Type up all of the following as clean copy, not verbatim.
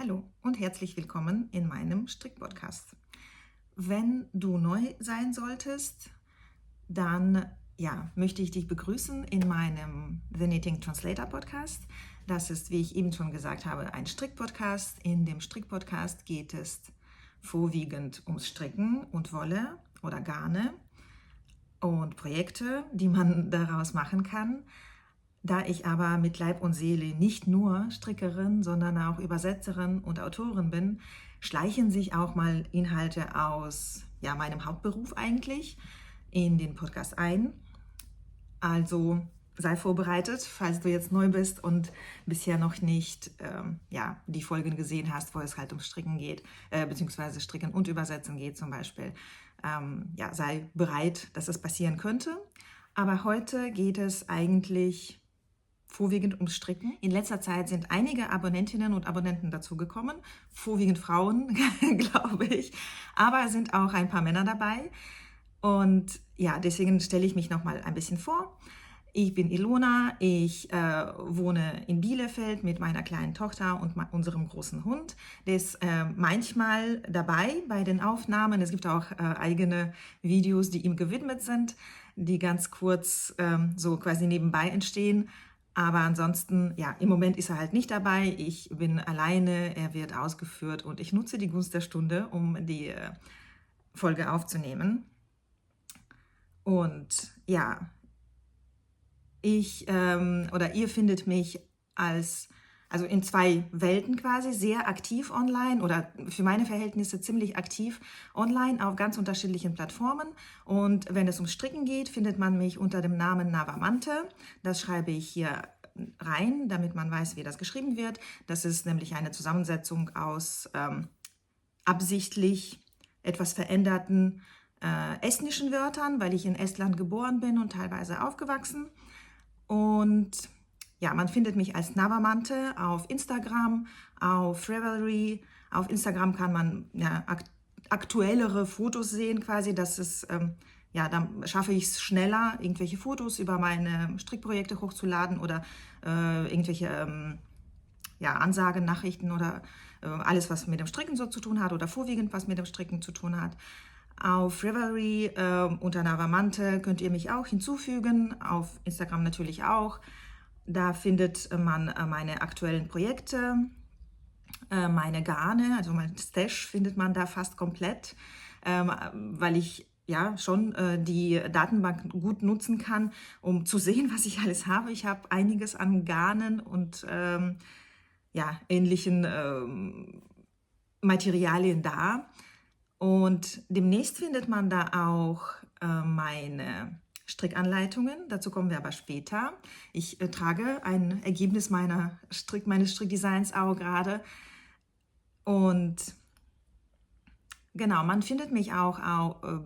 Hallo und herzlich willkommen in meinem Strick-Podcast. Wenn du neu sein solltest, dann möchte ich dich begrüßen in meinem The Knitting Translator Podcast. Das ist, wie ich eben schon gesagt habe, ein Strick-Podcast. In dem Strick-Podcast geht es vorwiegend ums Stricken und Wolle oder Garne und Projekte, die man daraus machen kann. Da ich aber mit Leib und Seele nicht nur Strickerin, sondern auch Übersetzerin und Autorin bin, schleichen sich auch mal Inhalte aus meinem Hauptberuf eigentlich in den Podcast ein. Also sei vorbereitet, falls du jetzt neu bist und bisher noch nicht die Folgen gesehen hast, wo es halt um Stricken geht, beziehungsweise Stricken und Übersetzen geht zum Beispiel. Sei bereit, dass es passieren könnte. Aber heute geht es eigentlich vorwiegend ums Stricken. In letzter Zeit sind einige Abonnentinnen und Abonnenten dazugekommen, vorwiegend Frauen, glaube ich, aber es sind auch ein paar Männer dabei. Und ja, deswegen stelle ich mich noch mal ein bisschen vor. Ich bin Ilona, ich wohne in Bielefeld mit meiner kleinen Tochter und unserem großen Hund. Der ist manchmal dabei bei den Aufnahmen. Es gibt auch eigene Videos, die ihm gewidmet sind, die ganz kurz so quasi nebenbei entstehen. Aber ansonsten, ja, im Moment ist er halt nicht dabei. Ich bin alleine, er wird ausgeführt und ich nutze die Gunst der Stunde, um die Folge aufzunehmen. Und ja, ihr findet mich also in zwei Welten quasi, sehr aktiv online oder für meine Verhältnisse ziemlich aktiv online auf ganz unterschiedlichen Plattformen. Und wenn es um Stricken geht, findet man mich unter dem Namen Navamante. Das schreibe ich hier rein, damit man weiß, wie das geschrieben wird. Das ist nämlich eine Zusammensetzung aus absichtlich etwas veränderten estnischen Wörtern, weil ich in Estland geboren bin und teilweise aufgewachsen. Und ja, man findet mich als Navamante auf Instagram, auf Ravelry. Auf Instagram kann man aktuellere Fotos sehen quasi. Das ist, dann schaffe ich es schneller, irgendwelche Fotos über meine Strickprojekte hochzuladen oder irgendwelche Ansagen, Nachrichten oder alles, was mit dem Stricken so zu tun hat oder vorwiegend was mit dem Stricken zu tun hat. Auf Ravelry unter Navamante könnt ihr mich auch hinzufügen, auf Instagram natürlich auch. Da findet man meine aktuellen Projekte, meine Garne, also mein Stash findet man da fast komplett, weil ich schon die Datenbank gut nutzen kann, um zu sehen, was ich alles habe. Ich habe einiges an Garnen und ähnlichen Materialien da. Und demnächst findet man da auch meine Strickanleitungen. Dazu kommen wir aber später. Ich trage ein Ergebnis meines Strickdesigns auch gerade. Und genau, man findet mich auch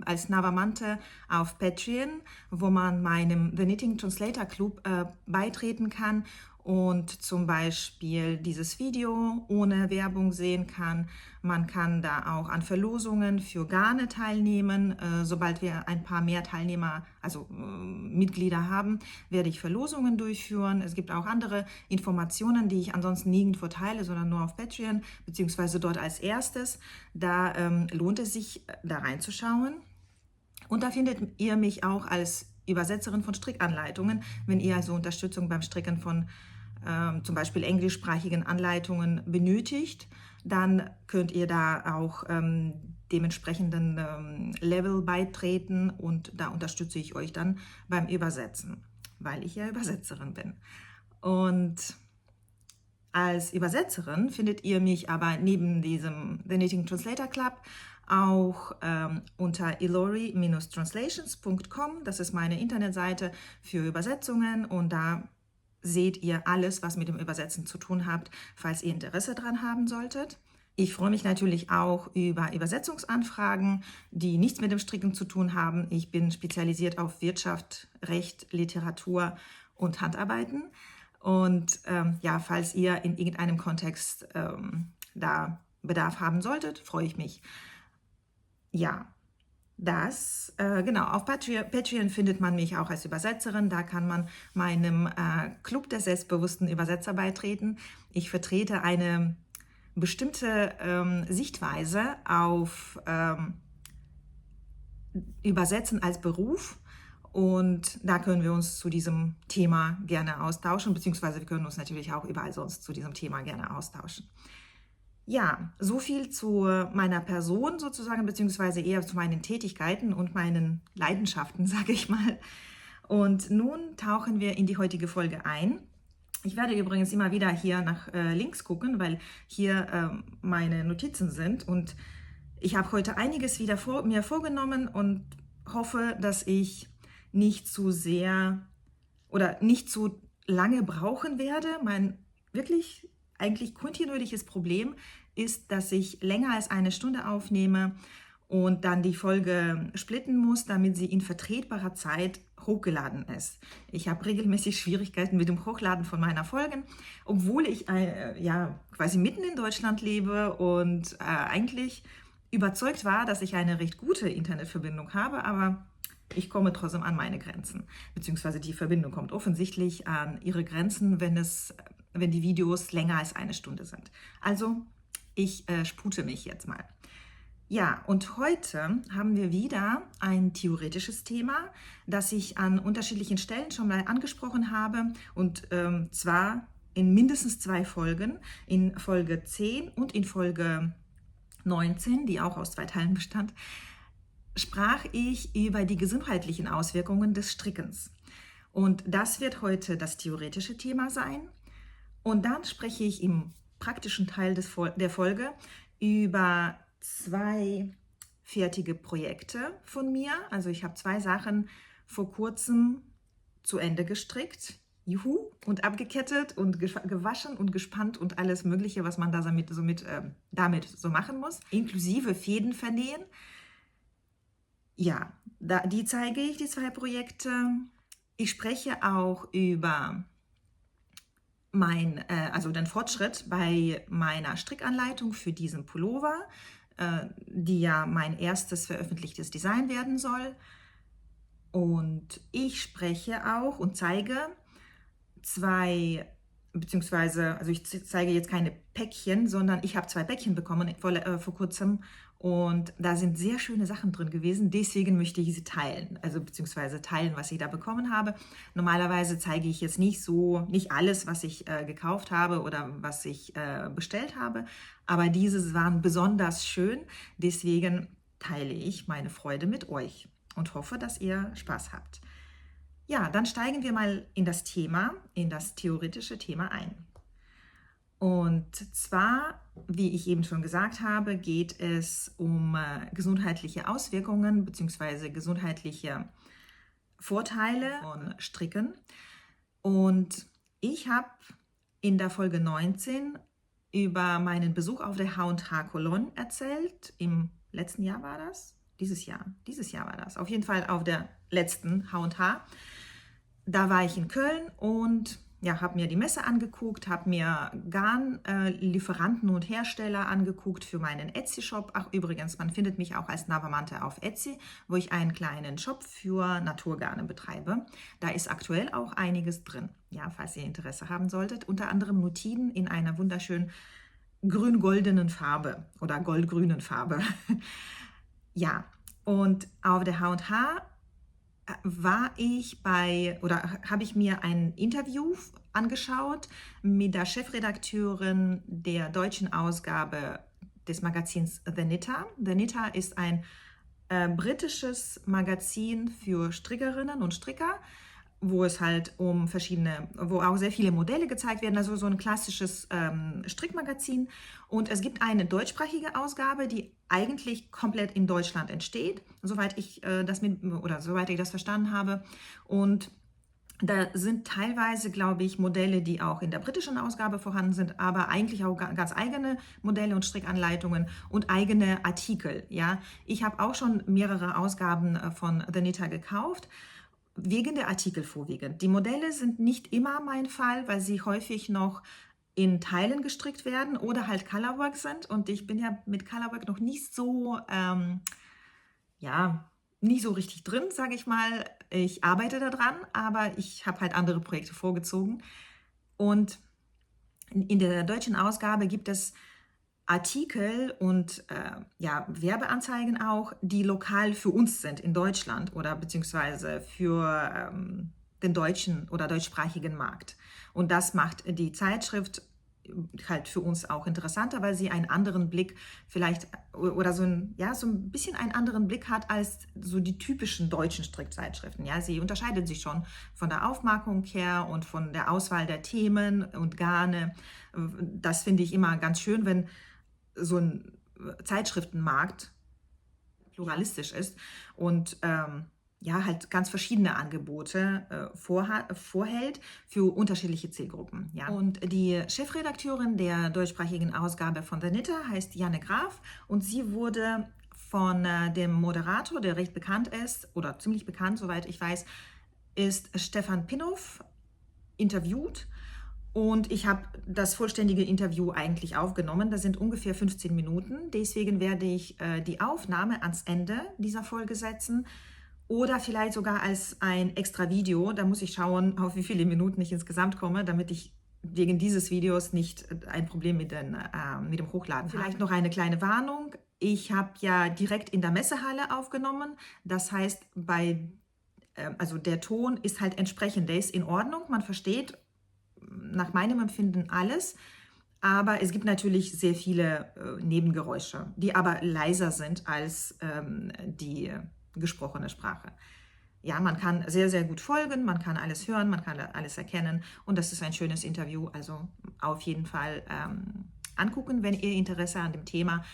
als Navamante auf Patreon, wo man meinem The Knitting Translator Club beitreten kann und zum Beispiel dieses Video ohne Werbung sehen kann. Man kann da auch an Verlosungen für Garne teilnehmen. Sobald wir ein paar mehr Teilnehmer, also Mitglieder haben, werde ich Verlosungen durchführen. Es gibt auch andere Informationen, die ich ansonsten nirgendwo teile, sondern nur auf Patreon, beziehungsweise dort als erstes. Da lohnt es sich, da reinzuschauen. Und da findet ihr mich auch als Übersetzerin von Strickanleitungen, wenn ihr also Unterstützung beim Stricken von zum Beispiel englischsprachigen Anleitungen benötigt, dann könnt ihr da auch dementsprechenden Level beitreten und da unterstütze ich euch dann beim Übersetzen, weil ich ja Übersetzerin bin. Und als Übersetzerin findet ihr mich aber neben diesem The Knitting Translator Club auch unter ilori-translations.com. Das ist meine Internetseite für Übersetzungen und da seht ihr alles, was mit dem Übersetzen zu tun hat, falls ihr Interesse daran haben solltet. Ich freue mich natürlich auch über Übersetzungsanfragen, die nichts mit dem Stricken zu tun haben. Ich bin spezialisiert auf Wirtschaft, Recht, Literatur und Handarbeiten. Und falls ihr in irgendeinem Kontext da Bedarf haben solltet, freue ich mich. Ja, auf Patreon findet man mich auch als Übersetzerin. Da kann man meinem Club der selbstbewussten Übersetzer beitreten. Ich vertrete eine bestimmte Sichtweise auf Übersetzen als Beruf. Und da können wir uns zu diesem Thema gerne austauschen, beziehungsweise wir können uns natürlich auch überall sonst zu diesem Thema gerne austauschen. Ja, so viel zu meiner Person sozusagen, beziehungsweise eher zu meinen Tätigkeiten und meinen Leidenschaften, sage ich mal. Und nun tauchen wir in die heutige Folge ein. Ich werde übrigens immer wieder hier nach links gucken, weil hier meine Notizen sind. Und ich habe heute einiges wieder mir vorgenommen und hoffe, dass ich nicht zu sehr oder nicht zu lange brauchen werde. Mein wirklich eigentlich kontinuierliches Problem ist, dass ich länger als eine Stunde aufnehme und dann die Folge splitten muss, damit sie in vertretbarer Zeit hochgeladen ist. Ich habe regelmäßig Schwierigkeiten mit dem Hochladen von meiner Folgen, obwohl ich quasi mitten in Deutschland lebe und eigentlich überzeugt war, dass ich eine recht gute Internetverbindung habe, aber ich komme trotzdem an meine Grenzen, beziehungsweise die Verbindung kommt offensichtlich an ihre Grenzen, wenn die Videos länger als eine Stunde sind. Also ich spute mich jetzt mal. Ja, und heute haben wir wieder ein theoretisches Thema, das ich an unterschiedlichen Stellen schon mal angesprochen habe, und zwar in mindestens 2 Folgen, in Folge 10 und in Folge 19, die auch aus 2 Teilen bestand, sprach ich über die gesundheitlichen Auswirkungen des Strickens. Und das wird heute das theoretische Thema sein. Und dann spreche ich im praktischen Teil der Folge über 2 fertige Projekte von mir. Also ich habe 2 Sachen vor kurzem zu Ende gestrickt. Juhu, und abgekettet und gewaschen und gespannt und alles Mögliche, was man da damit so machen muss, inklusive Fäden vernähen. Ja, die zeige ich, die 2 Projekte. Ich spreche auch über den Fortschritt bei meiner Strickanleitung für diesen Pullover, die ja mein erstes veröffentlichtes Design werden soll. Und ich spreche auch und zeige 2, beziehungsweise, also ich zeige jetzt keine Päckchen, sondern ich habe 2 Päckchen bekommen vor kurzem und da sind sehr schöne Sachen drin gewesen. Deswegen möchte ich sie teilen, also beziehungsweise teilen, was ich da bekommen habe. Normalerweise zeige ich jetzt nicht alles, was ich gekauft habe oder was ich bestellt habe, aber diese waren besonders schön. Deswegen teile ich meine Freude mit euch und hoffe, dass ihr Spaß habt. Ja, dann steigen wir mal in das theoretische Thema ein. Und zwar, wie ich eben schon gesagt habe, geht es um gesundheitliche Auswirkungen bzw. gesundheitliche Vorteile von Stricken. Und ich habe in der Folge 19 über meinen Besuch auf der H&H Cologne erzählt. Im letzten Jahr war das? Dieses Jahr war das. Auf jeden Fall auf der letzten H&H. Da war ich in Köln und ja, habe mir die Messe angeguckt, habe mir Garnlieferanten und Hersteller angeguckt für meinen Etsy-Shop. Ach, übrigens, man findet mich auch als Navamante auf Etsy, wo ich einen kleinen Shop für Naturgarne betreibe. Da ist aktuell auch einiges drin, ja, falls ihr Interesse haben solltet. Unter anderem Nutiden in einer wunderschönen grün-goldenen Farbe oder goldgrünen Farbe. Ja, und auf der H&H habe ich mir ein Interview angeschaut mit der Chefredakteurin der deutschen Ausgabe des Magazins The Knitter. The Knitter ist ein britisches Magazin für Strickerinnen und Stricker, wo es halt wo auch sehr viele Modelle gezeigt werden, also so ein klassisches Strickmagazin. Und es gibt eine deutschsprachige Ausgabe, die eigentlich komplett in Deutschland entsteht, soweit ich das verstanden habe. Und da sind teilweise, glaube ich, Modelle, die auch in der britischen Ausgabe vorhanden sind, aber eigentlich auch ganz eigene Modelle und Strickanleitungen und eigene Artikel. Ja? Ich habe auch schon mehrere Ausgaben von The Knitter gekauft, wegen der Artikel vorwiegend. Die Modelle sind nicht immer mein Fall, weil sie häufig noch in Teilen gestrickt werden oder halt Colorwork sind. Und ich bin ja mit Colorwork noch nicht so, nicht so richtig drin, sage ich mal. Ich arbeite daran, aber ich habe halt andere Projekte vorgezogen. Und in der deutschen Ausgabe gibt es Artikel und ja, Werbeanzeigen auch, die lokal für uns sind in Deutschland oder beziehungsweise für den deutschen oder deutschsprachigen Markt. Und das macht die Zeitschrift halt für uns auch interessanter, weil sie einen anderen Blick vielleicht oder ja, so ein bisschen einen anderen Blick hat als so die typischen deutschen Strickzeitschriften. Ja, sie unterscheidet sich schon von der Aufmachung her und von der Auswahl der Themen und Garne. Das finde ich immer ganz schön, wenn so ein Zeitschriftenmarkt pluralistisch ist und ja, halt ganz verschiedene Angebote vorhält für unterschiedliche Zielgruppen. Ja. Und die Chefredakteurin der deutschsprachigen Ausgabe von The Knitter heißt Janne Graf und sie wurde von dem Moderator, der recht bekannt ist, oder ziemlich bekannt, soweit ich weiß, ist Stefan Pinnow, interviewt. Und ich habe das vollständige Interview eigentlich aufgenommen. Das sind ungefähr 15 Minuten. Deswegen werde ich die Aufnahme ans Ende dieser Folge setzen oder vielleicht sogar als ein extra Video. Da muss ich schauen, auf wie viele Minuten ich insgesamt komme, damit ich wegen dieses Videos nicht ein Problem mit dem Hochladen habe. Vielleicht noch eine kleine Warnung. Ich habe ja direkt in der Messehalle aufgenommen. Das heißt, also der Ton ist halt entsprechend, der ist in Ordnung, man versteht nach meinem Empfinden alles, aber es gibt natürlich sehr viele Nebengeräusche, die aber leiser sind als die gesprochene Sprache. Ja, man kann sehr, sehr gut folgen, man kann alles hören, man kann alles erkennen und das ist ein schönes Interview, also auf jeden Fall angucken, wenn ihr Interesse an dem Thema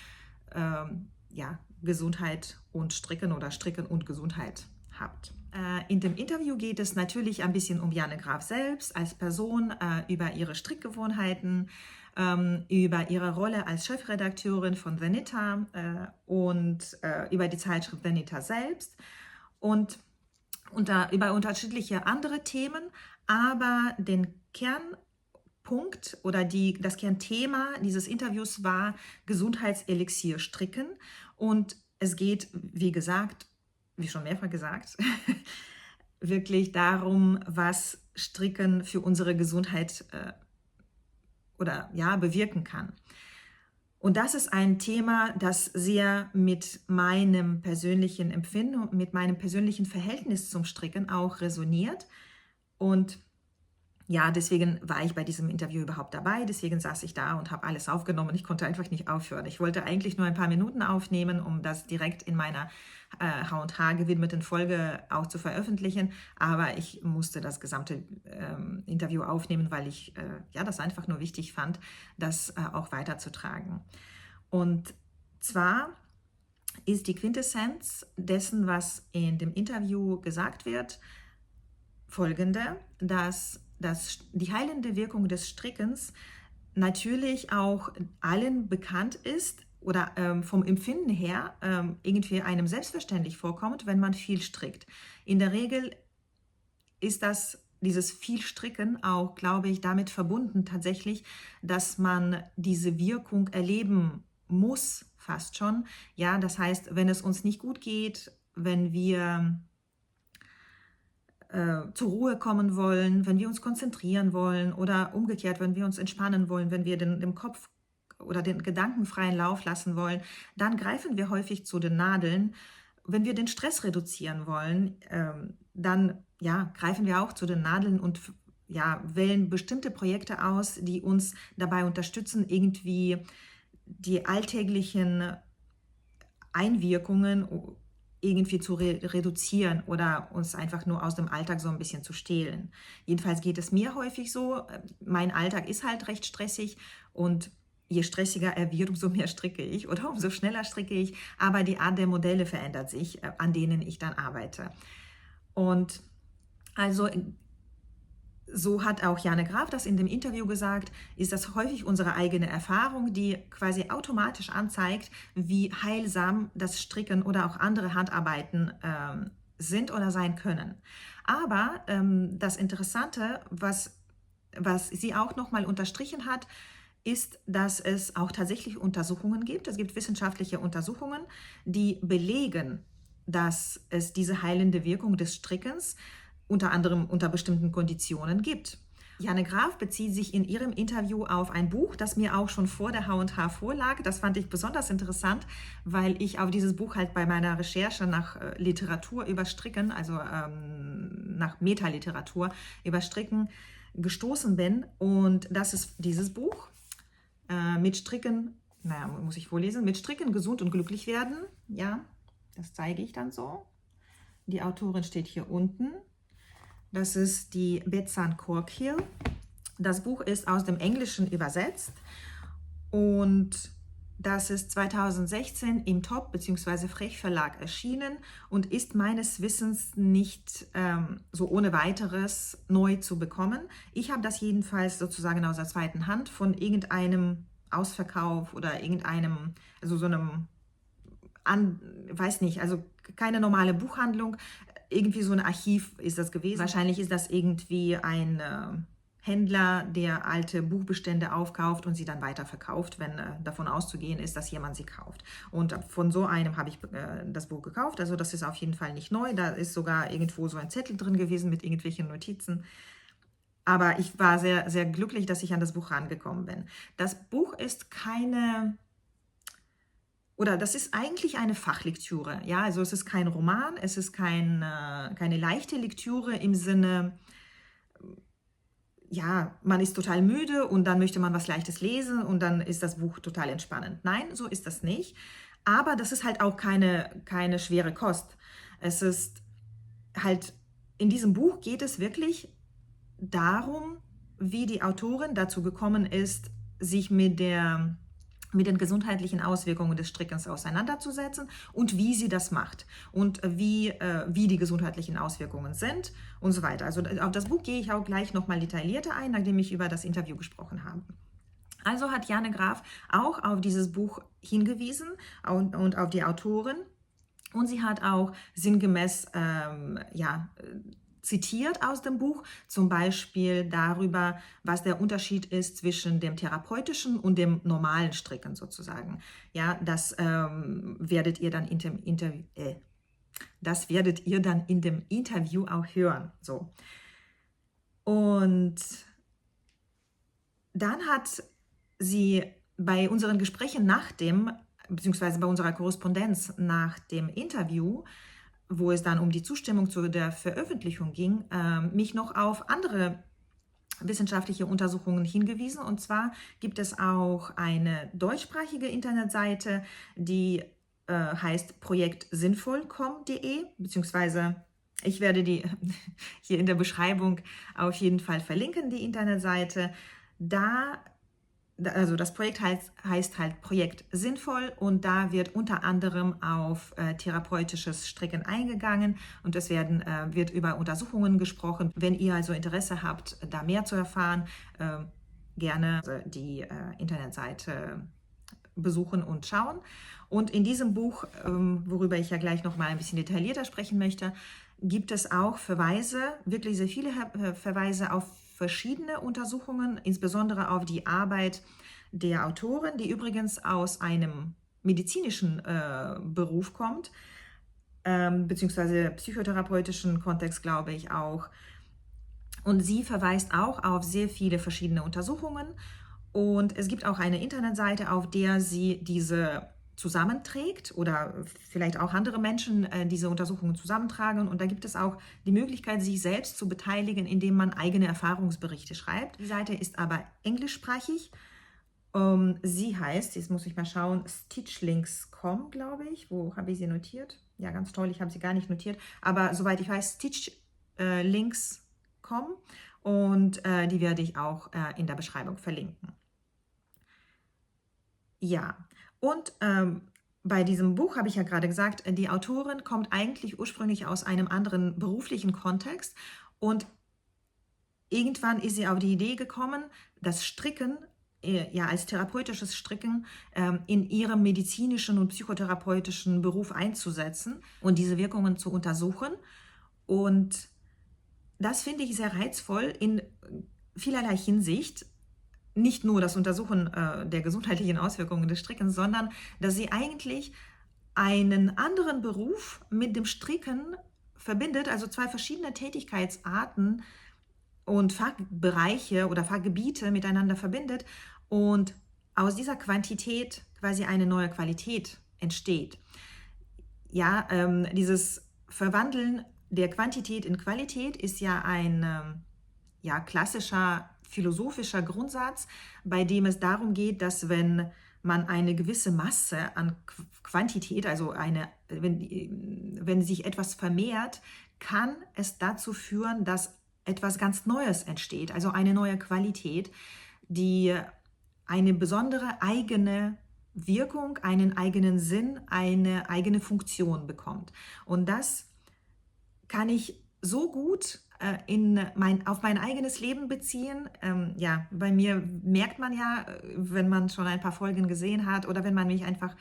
ja, Gesundheit und Stricken oder Stricken und Gesundheit habt. In dem Interview geht es natürlich ein bisschen um Janne Graf selbst als Person, über ihre Strickgewohnheiten, über ihre Rolle als Chefredakteurin von The Knitter und über die Zeitschrift The Knitter selbst und über unterschiedliche andere Themen, aber den Kernpunkt oder das Kernthema dieses Interviews war Gesundheitselixier stricken und es geht, wie gesagt, wie schon mehrfach gesagt, wirklich darum, was Stricken für unsere Gesundheit oder ja, bewirken kann. Und das ist ein Thema, das sehr mit meinem persönlichen Empfinden und mit meinem persönlichen Verhältnis zum Stricken auch resoniert. Und ja, deswegen war ich bei diesem Interview überhaupt dabei, deswegen saß ich da und habe alles aufgenommen. Ich konnte einfach nicht aufhören. Ich wollte eigentlich nur ein paar Minuten aufnehmen, um das direkt in meiner H&H gewidmeten Folge auch zu veröffentlichen, aber ich musste das gesamte Interview aufnehmen, weil ich ja, das einfach nur wichtig fand, das auch weiterzutragen. Und zwar ist die Quintessenz dessen, was in dem Interview gesagt wird, folgende, dass die heilende Wirkung des Strickens natürlich auch allen bekannt ist oder vom Empfinden her irgendwie einem selbstverständlich vorkommt, wenn man viel strickt. In der Regel ist dieses viel Stricken auch, glaube ich, damit verbunden tatsächlich, dass man diese Wirkung erleben muss, fast schon. Ja, das heißt, wenn es uns nicht gut geht, wenn wir zur Ruhe kommen wollen, wenn wir uns konzentrieren wollen oder umgekehrt, wenn wir uns entspannen wollen, wenn wir dem Kopf oder den Gedanken freien Lauf lassen wollen, dann greifen wir häufig zu den Nadeln. Wenn wir den Stress reduzieren wollen, dann ja, greifen wir auch zu den Nadeln und ja, wählen bestimmte Projekte aus, die uns dabei unterstützen, irgendwie die alltäglichen Einwirkungen irgendwie zu reduzieren oder uns einfach nur aus dem Alltag so ein bisschen zu stehlen. Jedenfalls geht es mir häufig so. Mein Alltag ist halt recht stressig und je stressiger er wird, umso mehr stricke ich oder umso schneller stricke ich. Aber die Art der Modelle verändert sich, an denen ich dann arbeite. Und also so hat auch Janne Graf das in dem Interview gesagt, ist das häufig unsere eigene Erfahrung, die quasi automatisch anzeigt, wie heilsam das Stricken oder auch andere Handarbeiten sind oder sein können. Aber das Interessante, was sie auch nochmal unterstrichen hat, ist, dass es auch tatsächlich Untersuchungen gibt. Es gibt wissenschaftliche Untersuchungen, die belegen, dass es diese heilende Wirkung des Strickens unter anderem unter bestimmten Konditionen gibt. Janne Graf bezieht sich in ihrem Interview auf ein Buch, das mir auch schon vor der H&H vorlag. Das fand ich besonders interessant, weil ich auf dieses Buch halt bei meiner Recherche nach Literatur über Stricken, also nach Metaliteratur über Stricken gestoßen bin. Und das ist dieses Buch mit Stricken, naja, muss ich vorlesen, mit Stricken gesund und glücklich werden. Ja, das zeige ich dann so. Die Autorin steht hier unten. Das ist die Betsan Corkhill. Das Buch ist aus dem Englischen übersetzt und das ist 2016 im Top bzw. Frech Verlag erschienen und ist meines Wissens nicht so ohne weiteres neu zu bekommen. Ich habe das jedenfalls sozusagen aus der zweiten Hand von irgendeinem Ausverkauf oder irgendeinem, also so einem, weiß nicht, also keine normale Buchhandlung. Irgendwie so ein Archiv ist das gewesen. Wahrscheinlich ist das irgendwie ein Händler, der alte Buchbestände aufkauft und sie dann weiterverkauft, wenn davon auszugehen ist, dass jemand sie kauft. Und von so einem habe ich das Buch gekauft. Also das ist auf jeden Fall nicht neu. Da ist sogar irgendwo so ein Zettel drin gewesen mit irgendwelchen Notizen. Aber ich war sehr, sehr glücklich, dass ich an das Buch rangekommen bin. Das Buch ist das ist eigentlich eine Fachlektüre. Ja, also es ist kein Roman, es ist keine leichte Lektüre im Sinne, ja, man ist total müde und dann möchte man was Leichtes lesen und dann ist das Buch total entspannend. Nein, so ist das nicht. Aber das ist halt auch keine schwere Kost. Es ist halt, in diesem Buch geht es wirklich darum, wie die Autorin dazu gekommen ist, sich mit den gesundheitlichen Auswirkungen des Strickens auseinanderzusetzen und wie sie das macht und wie die gesundheitlichen Auswirkungen sind und so weiter. Also auf das Buch gehe ich auch gleich nochmal detaillierter ein, nachdem ich über das Interview gesprochen habe. Also hat Janne Graf auch auf dieses Buch hingewiesen und auf die Autorin und sie hat auch sinngemäß zitiert aus dem Buch, zum Beispiel darüber, was der Unterschied ist zwischen dem therapeutischen und dem normalen Stricken sozusagen. Ja, das werdet ihr dann in dem Interview auch hören. So. Und dann hat sie bei unseren Gesprächen beziehungsweise bei unserer Korrespondenz nach dem Interview, wo es dann um die Zustimmung zu der Veröffentlichung ging, mich noch auf andere wissenschaftliche Untersuchungen hingewiesen. Und zwar gibt es auch eine deutschsprachige Internetseite, die heißt projektsinnvoll.com.de, beziehungsweise ich werde die hier in der Beschreibung auf jeden Fall verlinken, die Internetseite. Also das Projekt heißt halt Projekt Sinnvoll und da wird unter anderem auf therapeutisches Stricken eingegangen und es wird über Untersuchungen gesprochen. Wenn ihr also Interesse habt, da mehr zu erfahren, gerne die Internetseite besuchen und schauen. Und in diesem Buch, worüber ich ja gleich noch mal ein bisschen detaillierter sprechen möchte, gibt es auch Verweise, wirklich sehr viele Verweise auf verschiedene Untersuchungen, insbesondere auf die Arbeit der Autorin, die übrigens aus einem medizinischen Beruf kommt, beziehungsweise psychotherapeutischen Kontext, glaube ich auch. Und sie verweist auch auf sehr viele verschiedene Untersuchungen. Und es gibt auch eine Internetseite, auf der sie diese zusammenträgt oder vielleicht auch andere Menschen diese Untersuchungen zusammentragen. Und da gibt es auch die Möglichkeit, sich selbst zu beteiligen, indem man eigene Erfahrungsberichte schreibt. Die Seite ist aber englischsprachig. Sie heißt, jetzt muss ich mal schauen, stitchlinks.com, glaube ich. Wo habe ich sie notiert? Ja, ganz toll, ich habe sie gar nicht notiert. Aber soweit ich weiß, stitchlinks.com und die werde ich auch in der Beschreibung verlinken. Ja, und bei diesem Buch habe ich ja gerade gesagt, die Autorin kommt eigentlich ursprünglich aus einem anderen beruflichen Kontext und irgendwann ist sie auf die Idee gekommen, das Stricken, ja als therapeutisches Stricken, in ihrem medizinischen und psychotherapeutischen Beruf einzusetzen und diese Wirkungen zu untersuchen. Und das finde ich sehr reizvoll in vielerlei Hinsicht. Nicht nur das Untersuchen der gesundheitlichen Auswirkungen des Strickens, sondern dass sie eigentlich einen anderen Beruf mit dem Stricken verbindet, also zwei verschiedene Tätigkeitsarten und Fachbereiche oder Fachgebiete miteinander verbindet und aus dieser Quantität quasi eine neue Qualität entsteht. Ja, dieses Verwandeln der Quantität in Qualität ist ja ein klassischer philosophischer Grundsatz, bei dem es darum geht, dass wenn man eine gewisse Masse an Quantität, also wenn sich etwas vermehrt, kann es dazu führen, dass etwas ganz Neues entsteht, also eine neue Qualität, die eine besondere eigene Wirkung, einen eigenen Sinn, eine eigene Funktion bekommt. Und das kann ich so gut auf mein eigenes Leben beziehen. Bei mir merkt man ja, wenn man schon ein paar Folgen gesehen hat oder wenn man mich einfach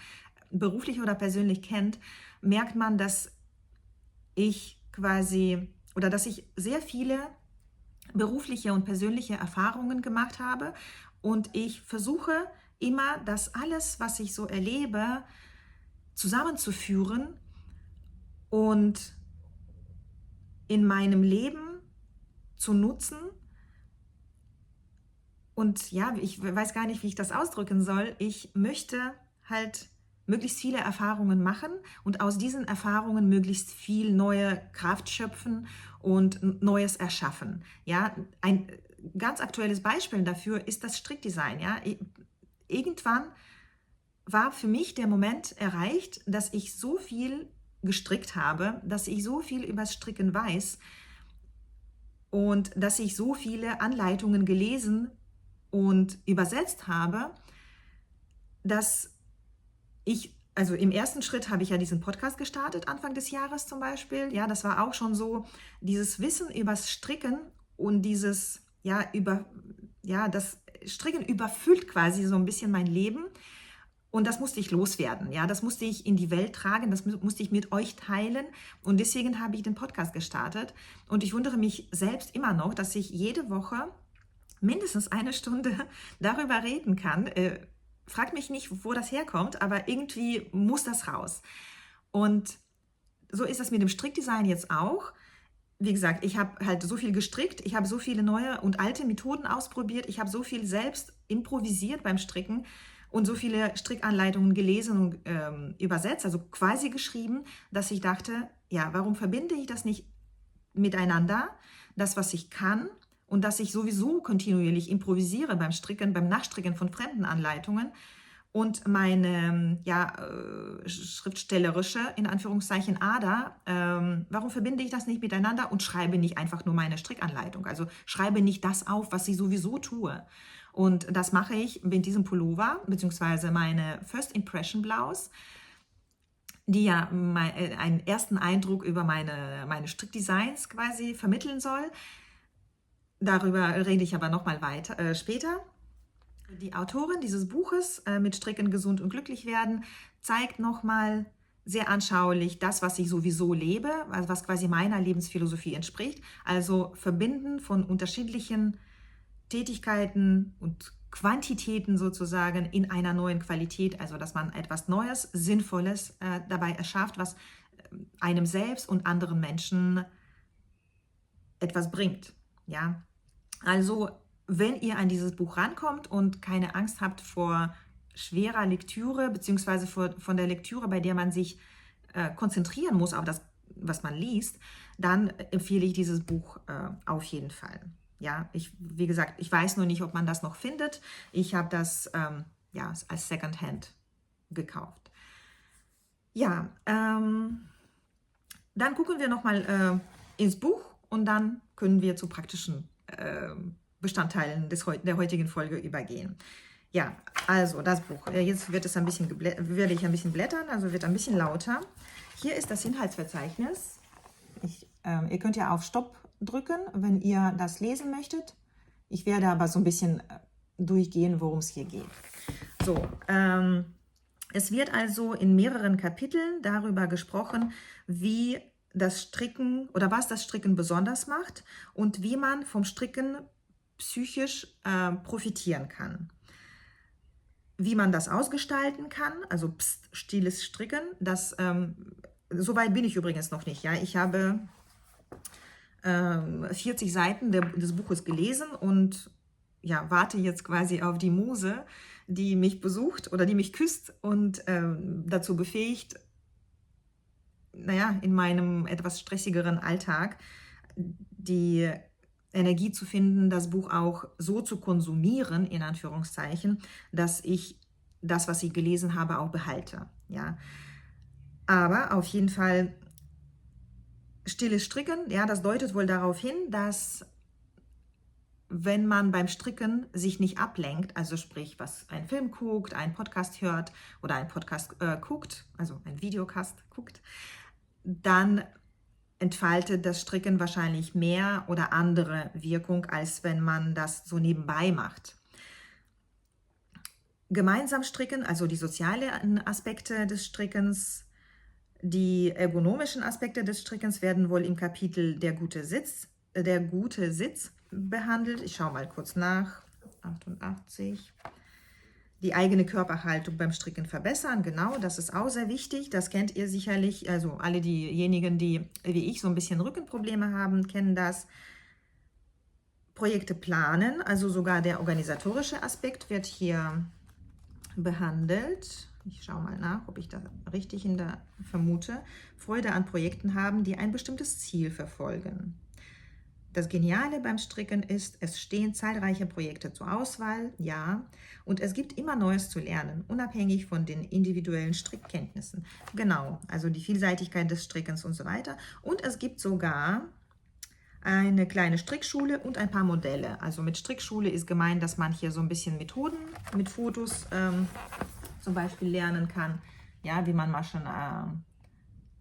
beruflich oder persönlich kennt, merkt man, dass ich sehr viele berufliche und persönliche Erfahrungen gemacht habe und ich versuche immer, das alles, was ich so erlebe, zusammenzuführen und in meinem Leben zu nutzen. Und ja, ich weiß gar nicht, wie ich das ausdrücken soll. Ich möchte halt möglichst viele Erfahrungen machen und aus diesen Erfahrungen möglichst viel neue Kraft schöpfen und Neues erschaffen. Ja, ein ganz aktuelles Beispiel dafür ist das Strickdesign. Ja, irgendwann war für mich der Moment erreicht, dass ich so viel gestrickt habe, dass ich so viel über das Stricken weiß und dass ich so viele Anleitungen gelesen und übersetzt habe, dass also im ersten Schritt habe ich ja diesen Podcast gestartet, Anfang des Jahres zum Beispiel. Ja, das war auch schon so, dieses Wissen übers Stricken und das Stricken überfüllt quasi so ein bisschen mein Leben. Und das musste ich loswerden, ja, das musste ich in die Welt tragen, das musste ich mit euch teilen und deswegen habe ich den Podcast gestartet und ich wundere mich selbst immer noch, dass ich jede Woche mindestens eine Stunde darüber reden kann. Fragt mich nicht, wo das herkommt, aber irgendwie muss das raus. Und so ist es mit dem Strickdesign jetzt auch. Wie gesagt, ich habe halt so viel gestrickt, ich habe so viele neue und alte Methoden ausprobiert, ich habe so viel selbst improvisiert beim Stricken und so viele Strickanleitungen gelesen und übersetzt, also quasi geschrieben, dass ich dachte, ja, warum verbinde ich das nicht miteinander, das, was ich kann und dass ich sowieso kontinuierlich improvisiere beim Stricken, beim Nachstricken von fremden Anleitungen und meine schriftstellerische, in Anführungszeichen, Ader, warum verbinde ich das nicht miteinander und schreibe nicht einfach nur meine Strickanleitung, also schreibe nicht das auf, was ich sowieso tue. Und das mache ich mit diesem Pullover, beziehungsweise meine First Impression Blouse, die ja einen ersten Eindruck über meine Strickdesigns quasi vermitteln soll. Darüber rede ich aber nochmal weiter später. Die Autorin dieses Buches mit Stricken gesund und glücklich werden zeigt nochmal sehr anschaulich das, was ich sowieso lebe, also was quasi meiner Lebensphilosophie entspricht. Also Verbinden von unterschiedlichen Tätigkeiten und Quantitäten sozusagen in einer neuen Qualität, also dass man etwas Neues, Sinnvolles dabei erschafft, was einem selbst und anderen Menschen etwas bringt. Ja? Also wenn ihr an dieses Buch rankommt und keine Angst habt vor schwerer Lektüre, beziehungsweise von der Lektüre, bei der man sich konzentrieren muss auf das, was man liest, dann empfehle ich dieses Buch auf jeden Fall. Ja, wie gesagt, ich weiß nur nicht, ob man das noch findet. Ich habe das als Secondhand gekauft. Ja, dann gucken wir nochmal ins Buch und dann können wir zu praktischen Bestandteilen der heutigen Folge übergehen. Ja, also das Buch. Jetzt werde ich ein bisschen blättern, also wird ein bisschen lauter. Hier ist das Inhaltsverzeichnis. Ihr könnt ja auf Stopp drücken, wenn ihr das lesen möchtet. Ich werde aber so ein bisschen durchgehen, worum es hier geht. So, es wird also in mehreren Kapiteln darüber gesprochen, wie das Stricken oder was das Stricken besonders macht und wie man vom Stricken psychisch profitieren kann. Wie man das ausgestalten kann, also stilles Stricken, soweit bin ich übrigens noch nicht. Ja? Ich habe 40 Seiten des Buches gelesen und ja, warte jetzt quasi auf die Muse, die mich besucht oder die mich küsst und dazu befähigt, naja, in meinem etwas stressigeren Alltag die Energie zu finden, das Buch auch so zu konsumieren, in Anführungszeichen, dass ich das, was ich gelesen habe, auch behalte. Ja. Aber auf jeden Fall stilles Stricken, ja, das deutet wohl darauf hin, dass wenn man beim Stricken sich nicht ablenkt, also sprich, was einen Film guckt, einen Podcast hört oder einen Podcast guckt, also einen Videocast guckt, dann entfaltet das Stricken wahrscheinlich mehr oder andere Wirkung, als wenn man das so nebenbei macht. Gemeinsam stricken, also die sozialen Aspekte des Strickens, die ergonomischen Aspekte des Strickens werden wohl im Kapitel der gute Sitz behandelt. Ich schaue mal kurz nach. 88. Die eigene Körperhaltung beim Stricken verbessern, genau, das ist auch sehr wichtig. Das kennt ihr sicherlich, also alle diejenigen, die wie ich so ein bisschen Rückenprobleme haben, kennen das. Projekte planen, also sogar der organisatorische Aspekt wird hier behandelt. Ich schaue mal nach, ob ich das richtig vermute. Freude an Projekten haben, die ein bestimmtes Ziel verfolgen. Das Geniale beim Stricken ist, es stehen zahlreiche Projekte zur Auswahl, ja, und es gibt immer Neues zu lernen, unabhängig von den individuellen Strickkenntnissen. Genau, also die Vielseitigkeit des Strickens und so weiter. Und es gibt sogar eine kleine Strickschule und ein paar Modelle. Also mit Strickschule ist gemeint, dass man hier so ein bisschen Methoden mit Fotos zum Beispiel lernen kann, ja, wie man Maschen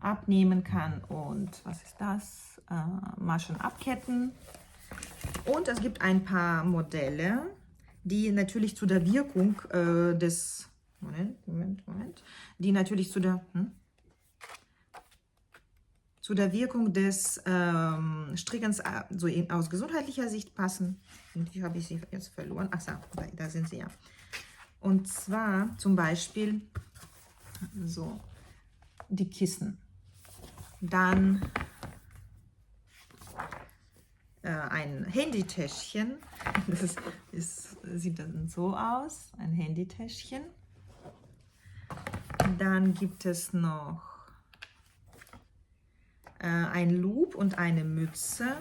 abnehmen kann und was ist das? Maschen abketten. Und es gibt ein paar Modelle, die natürlich zu der Wirkung des die natürlich zu der Wirkung des Strickens so aus gesundheitlicher Sicht passen. Irgendwie habe ich sie jetzt verloren. Ach so, da sind sie ja. Und zwar zum Beispiel so die Kissen. Dann ein Handytäschchen. Das sieht dann so aus, ein Handytäschchen. Dann gibt es noch ein Loop und eine Mütze.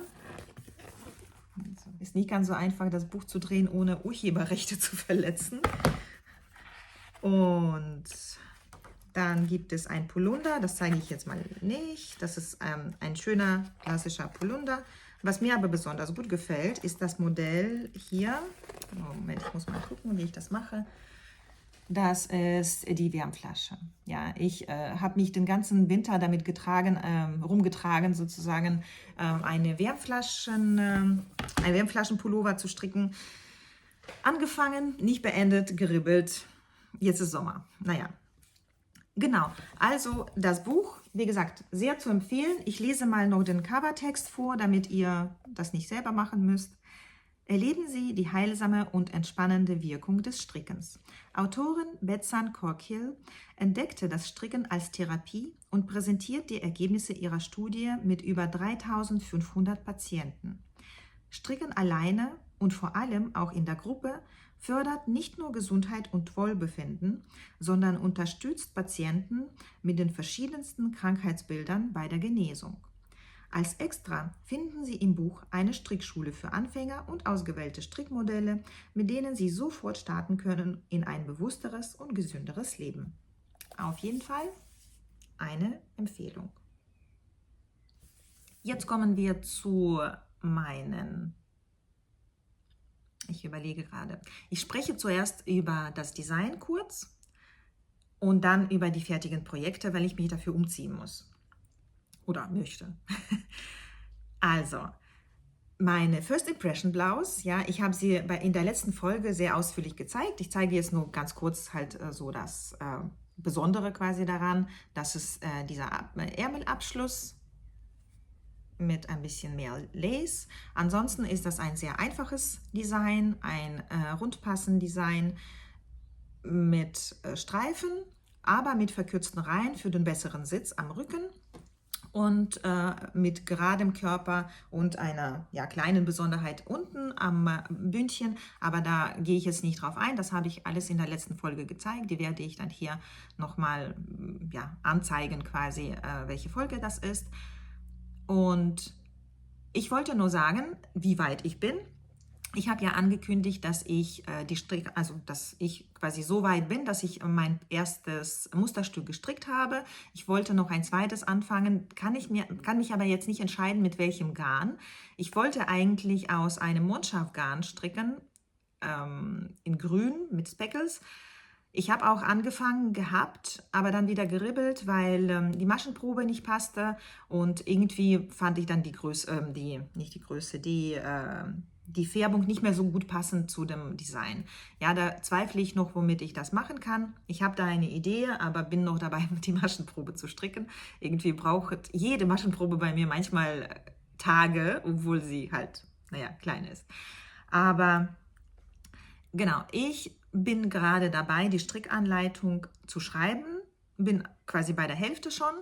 Ist nicht ganz so einfach, das Buch zu drehen, ohne Urheberrechte zu verletzen. Und dann gibt es ein Polunder, das zeige ich jetzt mal nicht. Das ist ein schöner, klassischer Polunder. Was mir aber besonders gut gefällt, ist das Modell hier. Moment, ich muss mal gucken, wie ich das mache. Das ist die Wärmflasche. Ja, ich habe mich den ganzen Winter damit rumgetragen, sozusagen einen Wärmflaschenpullover zu stricken. Angefangen, nicht beendet, geribbelt. Jetzt ist Sommer. Naja, genau. Also das Buch, wie gesagt, sehr zu empfehlen. Ich lese mal noch den Covertext vor, damit ihr das nicht selber machen müsst. Erleben Sie die heilsame und entspannende Wirkung des Strickens. Autorin Bethsan Corkill entdeckte das Stricken als Therapie und präsentiert die Ergebnisse ihrer Studie mit über 3500 Patienten. Stricken alleine und vor allem auch in der Gruppe fördert nicht nur Gesundheit und Wohlbefinden, sondern unterstützt Patienten mit den verschiedensten Krankheitsbildern bei der Genesung. Als Extra finden Sie im Buch eine Strickschule für Anfänger und ausgewählte Strickmodelle, mit denen Sie sofort starten können in ein bewussteres und gesünderes Leben. Auf jeden Fall eine Empfehlung. Jetzt kommen wir zu ich überlege gerade. Ich spreche zuerst über das Design kurz und dann über die fertigen Projekte, weil ich mich dafür umziehen muss. Oder möchte. Also, meine First Impression Blouse, ja, ich habe sie in der letzten Folge sehr ausführlich gezeigt. Ich zeige jetzt nur ganz kurz halt so das Besondere quasi daran, dass es dieser Ärmelabschluss mit ein bisschen mehr Lace. Ansonsten ist das ein sehr einfaches Design, ein Rundpassen-Design mit Streifen, aber mit verkürzten Reihen für den besseren Sitz am Rücken. und mit geradem Körper und einer kleinen Besonderheit unten am Bündchen, aber da gehe ich jetzt nicht drauf ein, das habe ich alles in der letzten Folge gezeigt, die werde ich dann hier nochmal anzeigen quasi, welche Folge das ist. Und ich wollte nur sagen, wie weit ich bin. Ich habe ja angekündigt, dass ich dass ich quasi so weit bin, dass ich mein erstes Musterstück gestrickt habe. Ich wollte noch ein zweites anfangen, kann mich aber jetzt nicht entscheiden, mit welchem Garn. Ich wollte eigentlich aus einem Mondschafgarn stricken, in Grün mit Speckles. Ich habe auch angefangen gehabt, aber dann wieder geribbelt, weil die Maschenprobe nicht passte und irgendwie fand ich dann die Größe, die Färbung nicht mehr so gut passend zu dem Design. Ja, da zweifle ich noch, womit ich das machen kann. Ich habe da eine Idee, aber bin noch dabei, die Maschenprobe zu stricken. Irgendwie braucht jede Maschenprobe bei mir manchmal Tage, obwohl sie halt, klein ist. Aber genau, ich bin gerade dabei, die Strickanleitung zu schreiben, bin quasi bei der Hälfte schon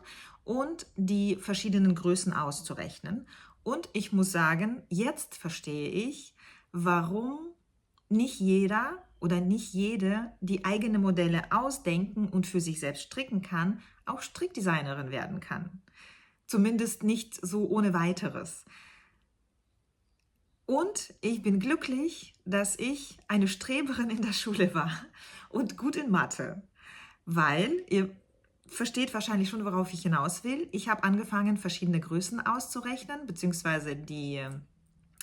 und die verschiedenen Größen auszurechnen. Und ich muss sagen, jetzt verstehe ich, warum nicht jeder oder nicht jede, die eigene Modelle ausdenken und für sich selbst stricken kann, auch Strickdesignerin werden kann. Zumindest nicht so ohne weiteres. Und ich bin glücklich, dass ich eine Streberin in der Schule war und gut in Mathe, weil ihr versteht wahrscheinlich schon, worauf ich hinaus will. Ich habe angefangen, verschiedene Größen auszurechnen, beziehungsweise die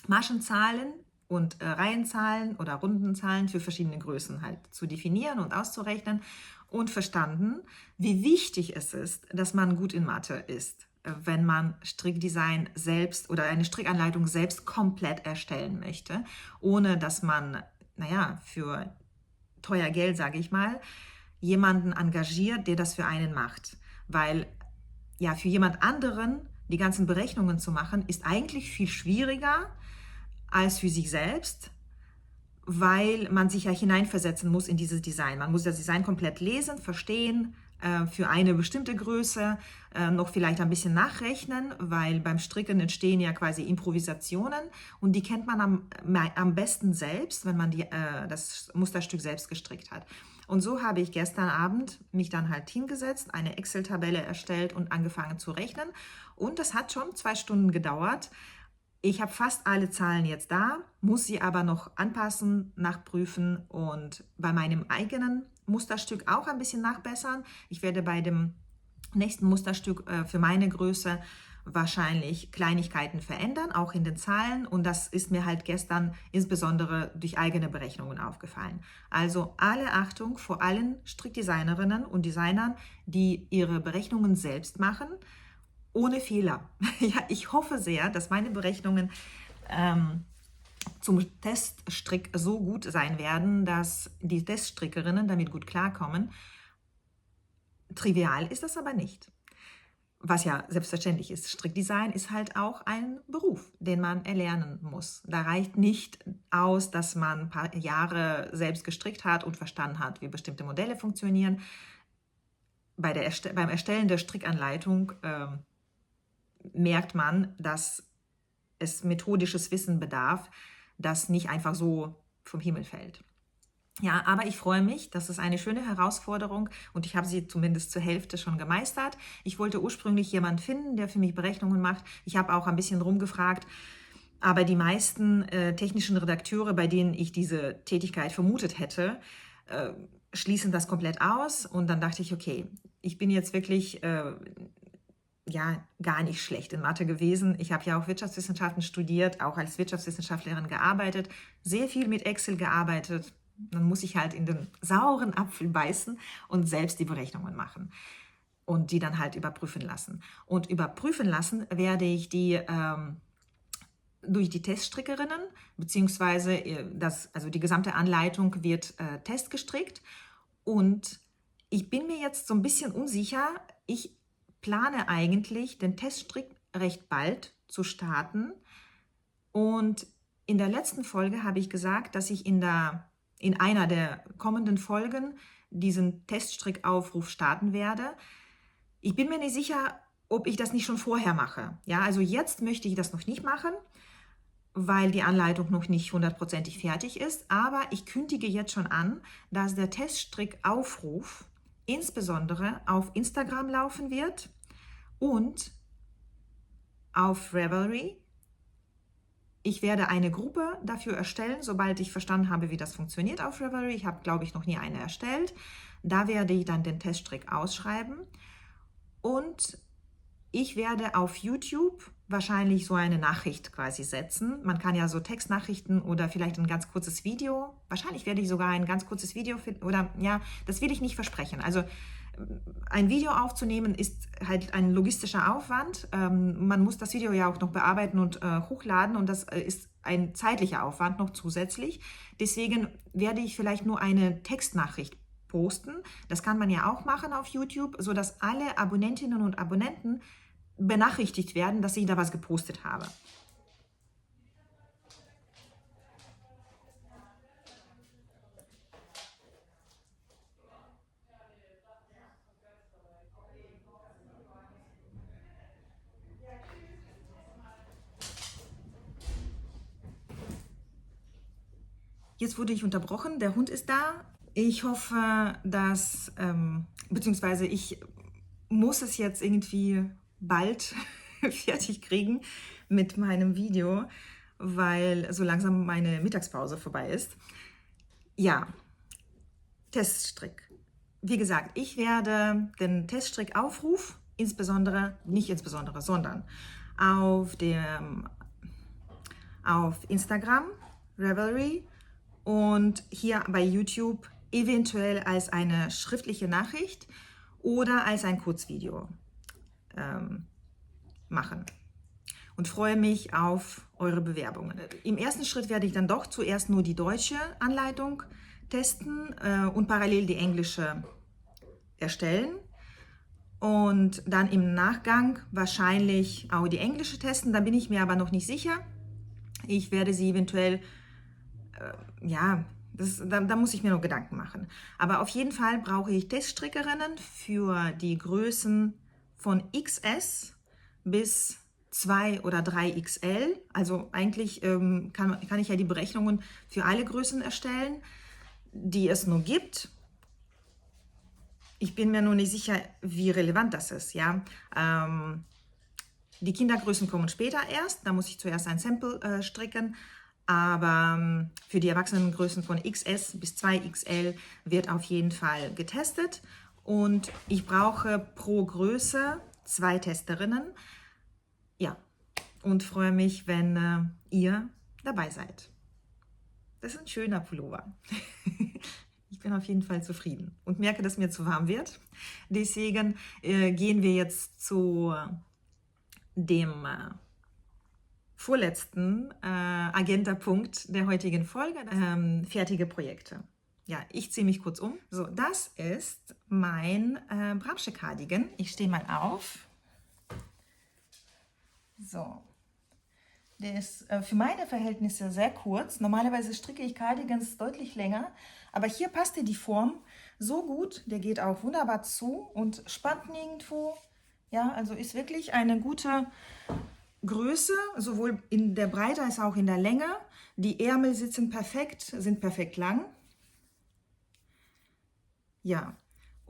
Maschenzahlen und Reihenzahlen oder Rundenzahlen für verschiedene Größen halt zu definieren und auszurechnen und verstanden, wie wichtig es ist, dass man gut in Mathe ist, wenn man Strickdesign selbst oder eine Strickanleitung selbst komplett erstellen möchte, ohne dass man, für teuer Geld, sage ich mal, jemanden engagiert, der das für einen macht. Weil für jemand anderen die ganzen Berechnungen zu machen, ist eigentlich viel schwieriger als für sich selbst, weil man sich ja hineinversetzen muss in dieses Design. Man muss das Design komplett lesen, verstehen, für eine bestimmte Größe noch vielleicht ein bisschen nachrechnen, weil beim Stricken entstehen ja quasi Improvisationen und die kennt man am besten selbst, wenn man das Musterstück selbst gestrickt hat. Und so habe ich gestern Abend mich dann halt hingesetzt, eine Excel-Tabelle erstellt und angefangen zu rechnen. Und das hat schon 2 Stunden gedauert. Ich habe fast alle Zahlen jetzt da, muss sie aber noch anpassen, nachprüfen und bei meinem eigenen Musterstück auch ein bisschen nachbessern. Ich werde bei dem nächsten Musterstück für meine Größe wahrscheinlich Kleinigkeiten verändern, auch in den Zahlen. Und das ist mir halt gestern insbesondere durch eigene Berechnungen aufgefallen. Also alle Achtung vor allen Strickdesignerinnen und Designern, die ihre Berechnungen selbst machen, ohne Fehler. Ja, ich hoffe sehr, dass meine Berechnungen zum Teststrick so gut sein werden, dass die Teststrickerinnen damit gut klarkommen. Trivial ist das aber nicht. Was ja selbstverständlich ist. Strickdesign ist halt auch ein Beruf, den man erlernen muss. Da reicht nicht aus, dass man ein paar Jahre selbst gestrickt hat und verstanden hat, wie bestimmte Modelle funktionieren. Beim Erstellen der Strickanleitung merkt man, dass es methodisches Wissen bedarf, das nicht einfach so vom Himmel fällt. Ja, aber ich freue mich, das ist eine schöne Herausforderung und ich habe sie zumindest zur Hälfte schon gemeistert. Ich wollte ursprünglich jemanden finden, der für mich Berechnungen macht. Ich habe auch ein bisschen rumgefragt, aber die meisten technischen Redakteure, bei denen ich diese Tätigkeit vermutet hätte, schließen das komplett aus. Und dann dachte ich, okay, ich bin jetzt wirklich gar nicht schlecht in Mathe gewesen. Ich habe ja auch Wirtschaftswissenschaften studiert, auch als Wirtschaftswissenschaftlerin gearbeitet, sehr viel mit Excel gearbeitet. Dann muss ich halt in den sauren Apfel beißen und selbst die Berechnungen machen und die dann halt überprüfen lassen. Und überprüfen lassen werde ich die durch die Teststrickerinnen, beziehungsweise die gesamte Anleitung wird testgestrickt. Und ich bin mir jetzt so ein bisschen unsicher. Ich plane eigentlich, den Teststrick recht bald zu starten. Und in der letzten Folge habe ich gesagt, dass ich in einer der kommenden Folgen diesen Teststrickaufruf starten werde. Ich bin mir nicht sicher, ob ich das nicht schon vorher mache. Ja, also jetzt möchte ich das noch nicht machen, weil die Anleitung noch nicht hundertprozentig fertig ist. Aber ich kündige jetzt schon an, dass der Teststrickaufruf insbesondere auf Instagram laufen wird und auf Ravelry. Ich werde eine Gruppe dafür erstellen, sobald ich verstanden habe, wie das funktioniert auf Ravelry. Ich habe, glaube ich, noch nie eine erstellt. Da werde ich dann den Teststrick ausschreiben. Und ich werde auf YouTube wahrscheinlich so eine Nachricht quasi setzen. Man kann ja so Textnachrichten oder vielleicht ein ganz kurzes Video. Wahrscheinlich werde ich sogar ein ganz kurzes Video oder ja, das will ich nicht versprechen. Also ein Video aufzunehmen ist halt ein logistischer Aufwand. Man muss das Video ja auch noch bearbeiten und hochladen und das ist ein zeitlicher Aufwand noch zusätzlich. Deswegen werde ich vielleicht nur eine Textnachricht posten. Das kann man ja auch machen auf YouTube, sodass alle Abonnentinnen und Abonnenten benachrichtigt werden, dass ich da was gepostet habe. Jetzt wurde ich unterbrochen, der Hund ist da. Ich hoffe, dass, beziehungsweise ich muss es jetzt irgendwie bald fertig kriegen mit meinem Video, weil so langsam meine Mittagspause vorbei ist. Ja, Teststrick. Wie gesagt, ich werde den Teststrickaufruf sondern auf Instagram, Ravelry und hier bei YouTube eventuell als eine schriftliche Nachricht oder als ein Kurzvideo machen. Und freue mich auf eure Bewerbungen. Im ersten Schritt werde ich dann doch zuerst nur die deutsche Anleitung testen und parallel die englische erstellen. Und dann im Nachgang wahrscheinlich auch die englische testen. Da bin ich mir aber noch nicht sicher. Ich werde sie eventuell, da muss ich mir noch Gedanken machen. Aber auf jeden Fall brauche ich Teststrickerinnen für die Größen von XS bis 2 oder 3 XL. Also eigentlich kann ich ja die Berechnungen für alle Größen erstellen, die es nur gibt. Ich bin mir nur nicht sicher, wie relevant das ist. Ja? Die Kindergrößen kommen später erst. Da muss ich zuerst ein Sample stricken. Aber für die Erwachsenengrößen von XS bis 2XL wird auf jeden Fall getestet. Und ich brauche pro Größe 2 Testerinnen. Ja, und freue mich, wenn ihr dabei seid. Das ist ein schöner Pullover. Ich bin auf jeden Fall zufrieden und merke, dass mir zu warm wird. Deswegen gehen wir jetzt zu dem vorletzten Agenda-Punkt der heutigen Folge, fertige Projekte. Ja, ich ziehe mich kurz um. So, das ist mein Bramsche-Cardigan. Ich stehe mal auf. So, der ist für meine Verhältnisse sehr kurz. Normalerweise stricke ich Cardigans deutlich länger, aber hier passte die Form so gut. Der geht auch wunderbar zu und spannt nirgendwo. Ja, also ist wirklich eine gute Größe, sowohl in der Breite als auch in der Länge. Die Ärmel sind perfekt lang. Ja,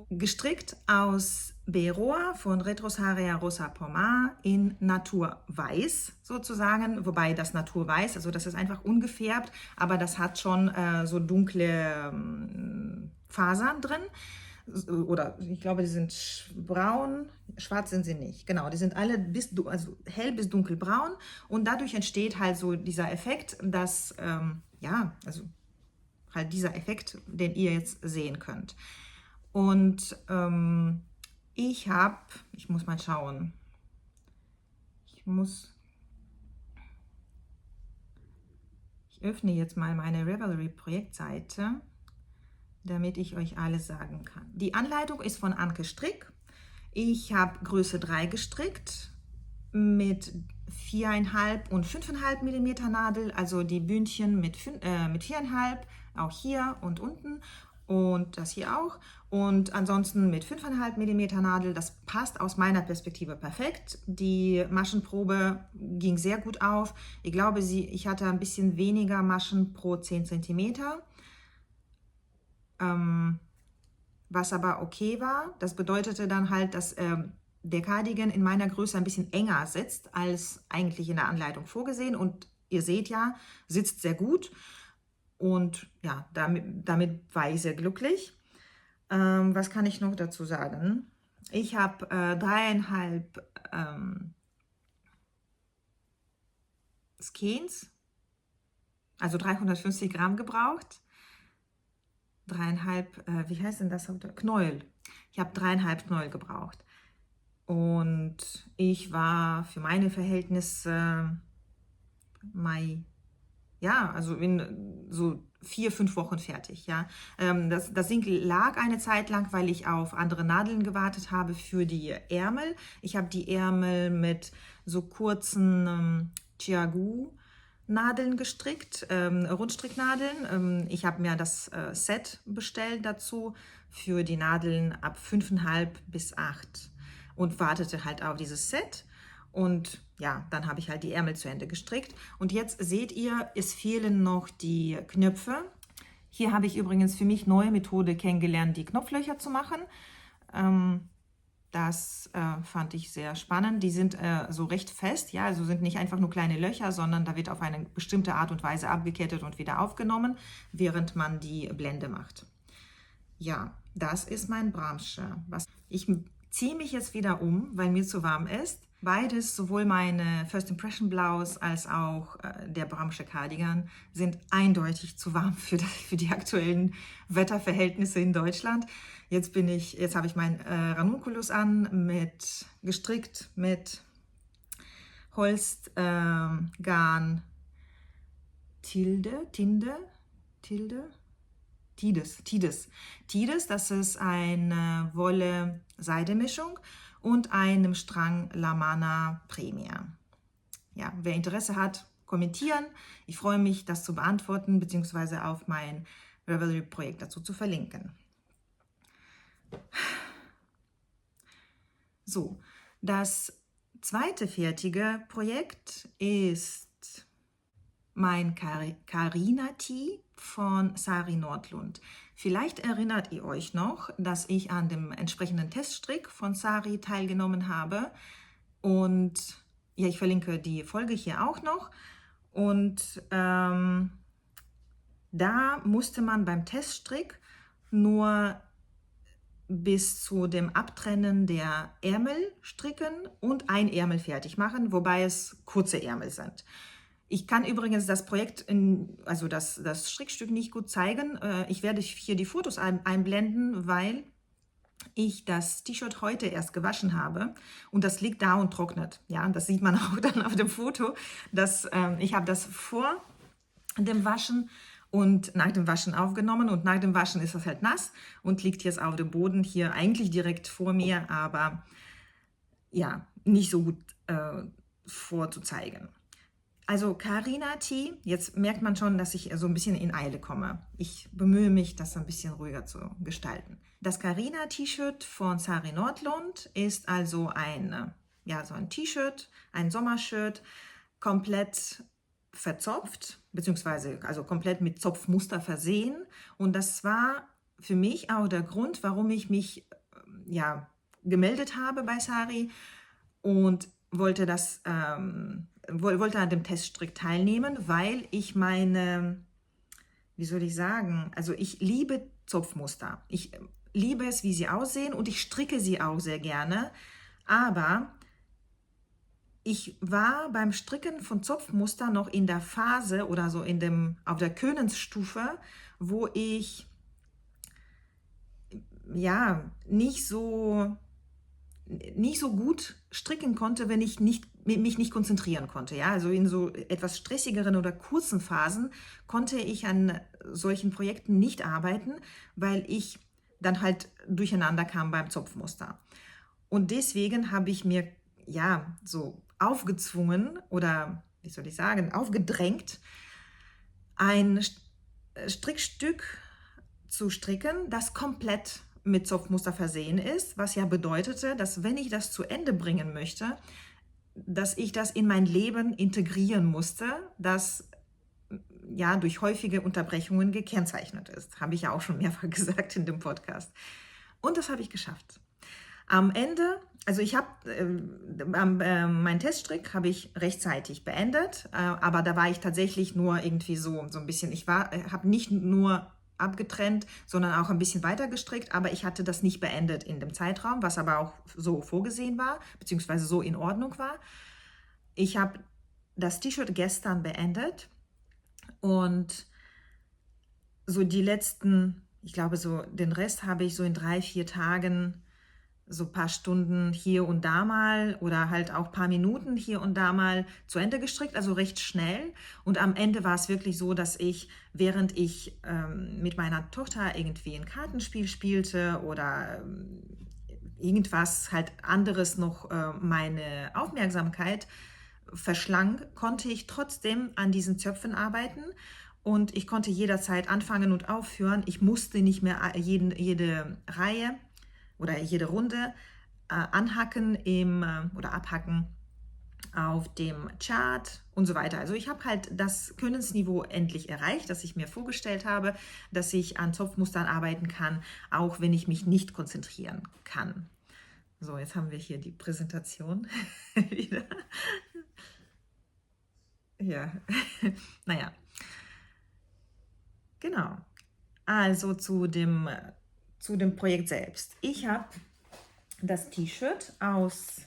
gestrickt aus Beroa von Retrosaria Rosa Pomar in Naturweiß sozusagen, wobei das Naturweiß, also das ist einfach ungefärbt, aber das hat schon so dunkle Fasern drin. Oder ich glaube, die sind braun, schwarz sind sie nicht. Genau, die sind alle also hell bis dunkelbraun und dadurch entsteht halt so dieser Effekt, dass, also halt dieser Effekt, den ihr jetzt sehen könnt. Und ich muss mal schauen, ich öffne jetzt mal meine Ravelry-Projektseite, damit ich euch alles sagen kann. Die Anleitung ist von Anke Strick. Ich habe Größe 3 gestrickt mit 4,5 und 5,5 mm Nadel, also die Bündchen mit 4,5, auch hier und unten. und das hier auch. Und ansonsten mit 5,5 mm Nadel, das passt aus meiner Perspektive perfekt. Die Maschenprobe ging sehr gut auf. Ich glaube, ich hatte ein bisschen weniger Maschen pro 10 cm, was aber okay war. Das bedeutete dann halt, dass der Cardigan in meiner Größe ein bisschen enger sitzt, als eigentlich in der Anleitung vorgesehen. Und ihr seht ja, sitzt sehr gut. Und ja, damit war ich sehr glücklich. Was kann ich noch dazu sagen? Ich habe 3,5 Skeins, also 350 Gramm gebraucht. 3,5, wie heißt denn das? Knäuel. Ich habe 3,5 Knäuel gebraucht. Und ich war für meine Verhältnisse also in so 4-5 Wochen fertig. Ja. Das Ding lag eine Zeit lang, weil ich auf andere Nadeln gewartet habe für die Ärmel. Ich habe die Ärmel mit so kurzen Chiagu-Nadeln gestrickt, Rundstricknadeln. Ich habe mir das Set bestellt dazu für die Nadeln ab 5,5 bis 8 und wartete halt auf dieses Set. Und ja, dann habe ich halt die Ärmel zu Ende gestrickt. Und jetzt seht ihr, es fehlen noch die Knöpfe. Hier habe ich übrigens für mich neue Methode kennengelernt, die Knopflöcher zu machen. Das fand ich sehr spannend. Die sind so recht fest, ja, also sind nicht einfach nur kleine Löcher, sondern da wird auf eine bestimmte Art und Weise abgekettet und wieder aufgenommen, während man die Blende macht. Ja, das ist mein Bramsche. Ich ziehe mich jetzt wieder um, weil mir zu warm ist. Beides, sowohl meine First Impression Blouse als auch der Bramsche Cardigan, sind eindeutig zu warm für die aktuellen Wetterverhältnisse in Deutschland. Jetzt habe ich meinen Ranunculus an, gestrickt mit Holzgarn Tides, das ist eine Wolle-Seide-Mischung und einem Strang Lamana Premia. Ja, wer Interesse hat, kommentieren. Ich freue mich, das zu beantworten, beziehungsweise auf mein Ravelry-Projekt dazu zu verlinken. So, das zweite fertige Projekt ist mein Carina Tee von Sari Nordlund. Vielleicht erinnert ihr euch noch, dass ich an dem entsprechenden Teststrick von Sari teilgenommen habe. Und ja, ich verlinke die Folge hier auch noch. Und da musste man beim Teststrick nur bis zu dem Abtrennen der Ärmel stricken und ein Ärmel fertig machen, wobei es kurze Ärmel sind. Ich kann übrigens das Projekt, also das Strickstück nicht gut zeigen. Ich werde hier die Fotos einblenden, weil ich das T-Shirt heute erst gewaschen habe und das liegt da und trocknet. Ja, das sieht man auch dann auf dem Foto. Ich habe das vor dem Waschen und nach dem Waschen aufgenommen und nach dem Waschen ist das halt nass und liegt jetzt auf dem Boden hier eigentlich direkt vor mir, aber ja, nicht so gut vorzuzeigen. Also Carina Tee, jetzt merkt man schon, dass ich so ein bisschen in Eile komme. Ich bemühe mich, das ein bisschen ruhiger zu gestalten. Das Carina T-Shirt von Sari Nordlund ist also so ein T-Shirt, ein Sommershirt, komplett verzopft, beziehungsweise also komplett mit Zopfmuster versehen. Und das war für mich auch der Grund, warum ich mich gemeldet habe bei Sari und wollte an dem Teststrick teilnehmen, weil ich ich liebe Zopfmuster. Ich liebe es, wie sie aussehen und ich stricke sie auch sehr gerne, aber ich war beim Stricken von Zopfmuster noch in der Phase oder so auf der Königsstufe, wo ich nicht so gut stricken konnte, wenn ich mich nicht konzentrieren konnte. Ja? Also in so etwas stressigeren oder kurzen Phasen konnte ich an solchen Projekten nicht arbeiten, weil ich dann halt durcheinander kam beim Zopfmuster. Und deswegen habe ich mir so aufgezwungen oder aufgedrängt, ein Strickstück zu stricken, das komplett mit Zopfmuster versehen ist, was ja bedeutete, dass wenn ich das zu Ende bringen möchte, dass ich das in mein Leben integrieren musste, das ja durch häufige Unterbrechungen gekennzeichnet ist. Habe ich ja auch schon mehrfach gesagt in dem Podcast. Und das habe ich geschafft. Am Ende, also ich habe meinen Teststrick habe ich rechtzeitig beendet, aber da war ich tatsächlich nur irgendwie so ein bisschen, habe nicht nur abgetrennt, sondern auch ein bisschen weiter gestrickt, aber ich hatte das nicht beendet in dem Zeitraum, was aber auch so vorgesehen war, beziehungsweise so in Ordnung war. Ich habe das T-Shirt gestern beendet und so die letzten, ich glaube so den Rest habe ich so in 3-4 Tagen so ein paar Stunden hier und da mal oder halt auch ein paar Minuten hier und da mal zu Ende gestrickt, also recht schnell. Und am Ende war es wirklich so, dass ich, während ich mit meiner Tochter irgendwie ein Kartenspiel spielte oder irgendwas halt anderes noch meine Aufmerksamkeit verschlang, konnte ich trotzdem an diesen Zöpfen arbeiten. Und ich konnte jederzeit anfangen und aufhören. Ich musste nicht mehr jede Reihe oder jede Runde anhacken oder abhacken auf dem Chart und so weiter. Also ich habe halt das Könnensniveau endlich erreicht, das ich mir vorgestellt habe, dass ich an Zopfmustern arbeiten kann, auch wenn ich mich nicht konzentrieren kann. So, jetzt haben wir hier die Präsentation wieder. Ja, naja, genau. Also zu dem Projekt selbst. Ich habe das T-Shirt aus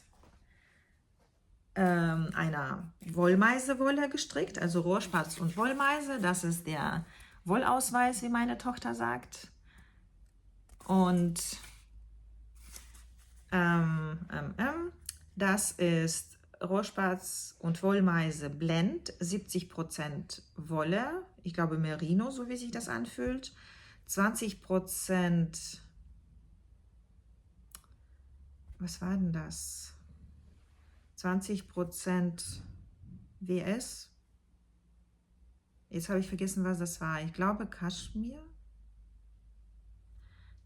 einer Wollmeisewolle gestrickt, also Rohrspatz und Wollmeise. Das ist der Wollausweis, wie meine Tochter sagt. Und das ist Rohrspatz und Wollmeise Blend, 70% Wolle, ich glaube Merino, so wie sich das anfühlt, 20%, was war denn das? 20% WS. Jetzt habe ich vergessen, was das war. Ich glaube Kaschmir.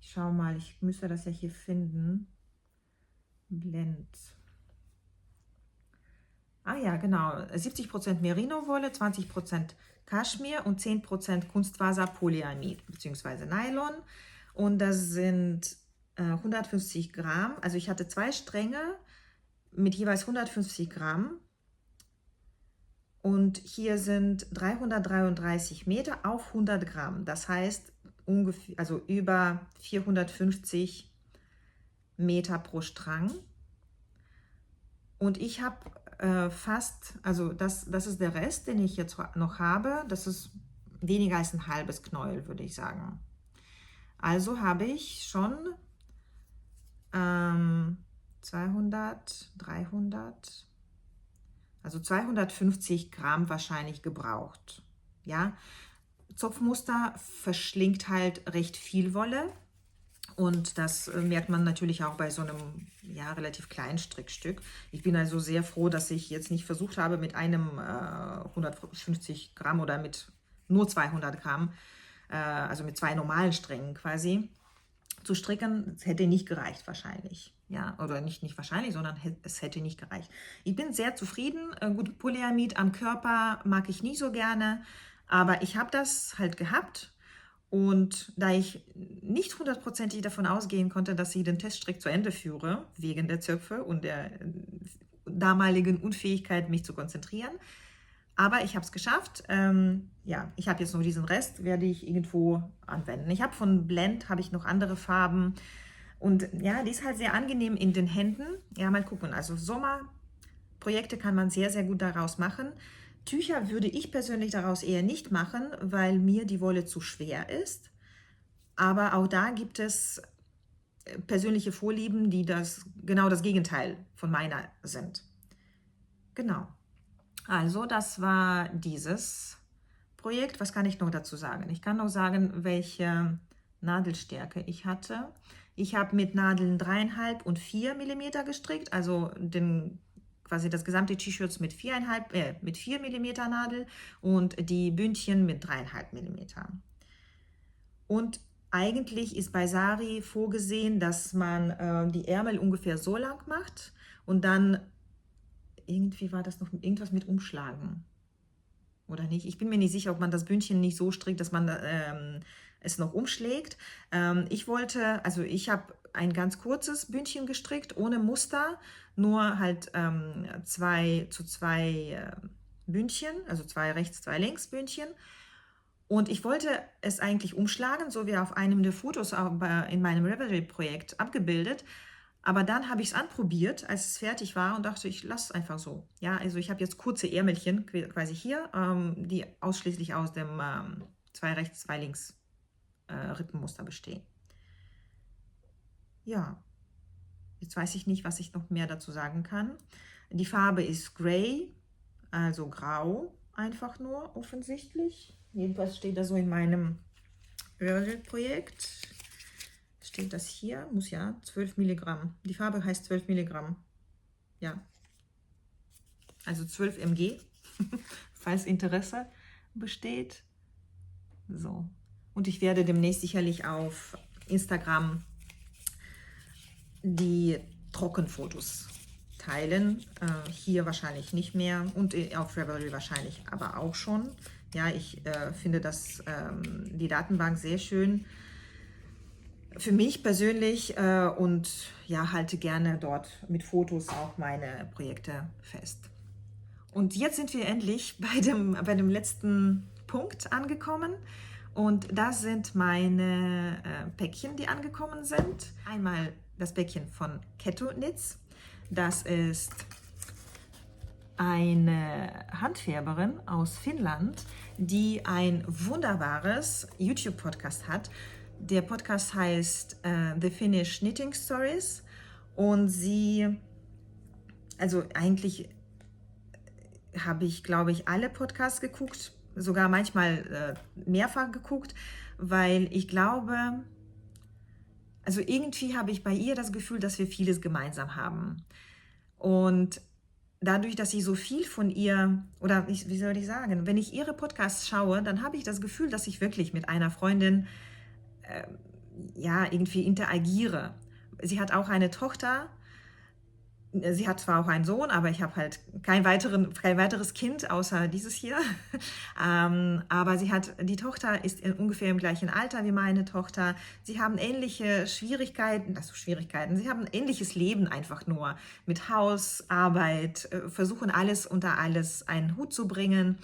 Ich schaue mal, ich müsste das ja hier finden. Blend. Ah ja, genau. 70% Merino-Wolle, 20% Kaschmir und 10% Kunstfaser Polyamid bzw. Nylon. Und das sind 150 Gramm. Also ich hatte 2 Stränge mit jeweils 150 Gramm. Und hier sind 333 Meter auf 100 Gramm. Das heißt ungefähr, also über 450 Meter pro Strang. Und ich habe also das ist der Rest, den ich jetzt noch habe. Das ist weniger als ein halbes Knäuel, würde ich sagen. Also habe ich schon 200, 300, also 250 Gramm wahrscheinlich gebraucht. Ja, Zopfmuster verschlingt halt recht viel Wolle. Und das merkt man natürlich auch bei so einem relativ kleinen Strickstück. Ich bin also sehr froh, dass ich jetzt nicht versucht habe, mit einem 150 Gramm oder mit nur 200 Gramm, also mit 2 normalen Strängen quasi, zu stricken. Es hätte nicht gereicht wahrscheinlich. Ja, oder nicht wahrscheinlich, sondern es hätte nicht gereicht. Ich bin sehr zufrieden. Gut, Polyamid am Körper mag ich nicht so gerne, aber ich habe das halt gehabt. Und da ich nicht hundertprozentig davon ausgehen konnte, dass ich den Teststrick zu Ende führe, wegen der Zöpfe und der damaligen Unfähigkeit, mich zu konzentrieren, aber ich habe es geschafft. Ja, ich habe jetzt nur diesen Rest, werde ich irgendwo anwenden. Ich habe von Blend noch andere Farben und ja, die ist halt sehr angenehm in den Händen. Ja, mal gucken. Also Sommerprojekte kann man sehr, sehr gut daraus machen. Tücher würde ich persönlich daraus eher nicht machen, weil mir die Wolle zu schwer ist. Aber auch da gibt es persönliche Vorlieben, die genau das Gegenteil von meiner sind. Genau. Also das war dieses Projekt. Was kann ich noch dazu sagen? Ich kann noch sagen, welche Nadelstärke ich hatte. Ich habe mit Nadeln 3,5 und 4 mm gestrickt, also quasi das gesamte T-Shirt mit 4 mm Nadel und die Bündchen mit 3,5 mm. Und eigentlich ist bei Sari vorgesehen, dass man die Ärmel ungefähr so lang macht und dann, irgendwie war das noch irgendwas mit Umschlagen. Oder nicht? Ich bin mir nicht sicher, ob man das Bündchen nicht so strickt, dass man es noch umschlägt. Ich habe ein ganz kurzes Bündchen gestrickt, ohne Muster, nur halt 2 zu 2 Bündchen, also 2 rechts, 2 links Bündchen. Und ich wollte es eigentlich umschlagen, so wie auf einem der Fotos in meinem Ravelry-Projekt abgebildet. Aber dann habe ich es anprobiert, als es fertig war und dachte, ich lasse es einfach so. Ja, also ich habe jetzt kurze Ärmelchen quasi hier, die ausschließlich aus dem 2 rechts, 2 links Rippenmuster bestehen. Ja, jetzt weiß ich nicht, was ich noch mehr dazu sagen kann. Die Farbe ist Grey, also grau, einfach nur offensichtlich. Jedenfalls steht das so in meinem Projekt. Steht das hier? Muss ja 12 Milligramm. Die Farbe heißt 12 Milligramm. Ja. Also 12 mg, falls Interesse besteht. So. Und ich werde demnächst sicherlich auf Instagram die Trockenfotos teilen. Hier wahrscheinlich nicht mehr und auf Ravelry wahrscheinlich aber auch schon. Ja, ich finde die Datenbank sehr schön. Für mich persönlich und ja, halte gerne dort mit Fotos auch meine Projekte fest. Und jetzt sind wir endlich bei dem letzten Punkt angekommen. Und das sind meine Päckchen, die angekommen sind. Einmal das Päckchen von Ketto Knits. Das ist eine Handfärberin aus Finnland, die ein wunderbares YouTube-Podcast hat. Der Podcast heißt The Finnish Knitting Stories und eigentlich habe ich, glaube ich, alle Podcasts geguckt, sogar manchmal mehrfach geguckt, weil ich glaube, also irgendwie habe ich bei ihr das Gefühl, dass wir vieles gemeinsam haben. Und dadurch, dass ich so viel von ihr, oder wie soll ich sagen, wenn ich ihre Podcasts schaue, dann habe ich das Gefühl, dass ich wirklich mit einer Freundin irgendwie interagiere. Sie hat auch eine Tochter. Sie hat zwar auch einen Sohn, aber ich habe halt kein weiteres Kind außer dieses hier. Aber die Tochter ist ungefähr im gleichen Alter wie meine Tochter. Sie haben ähnliche Schwierigkeiten, sie haben ein ähnliches Leben einfach nur mit Haus, Arbeit, versuchen alles unter alles einen Hut zu bringen.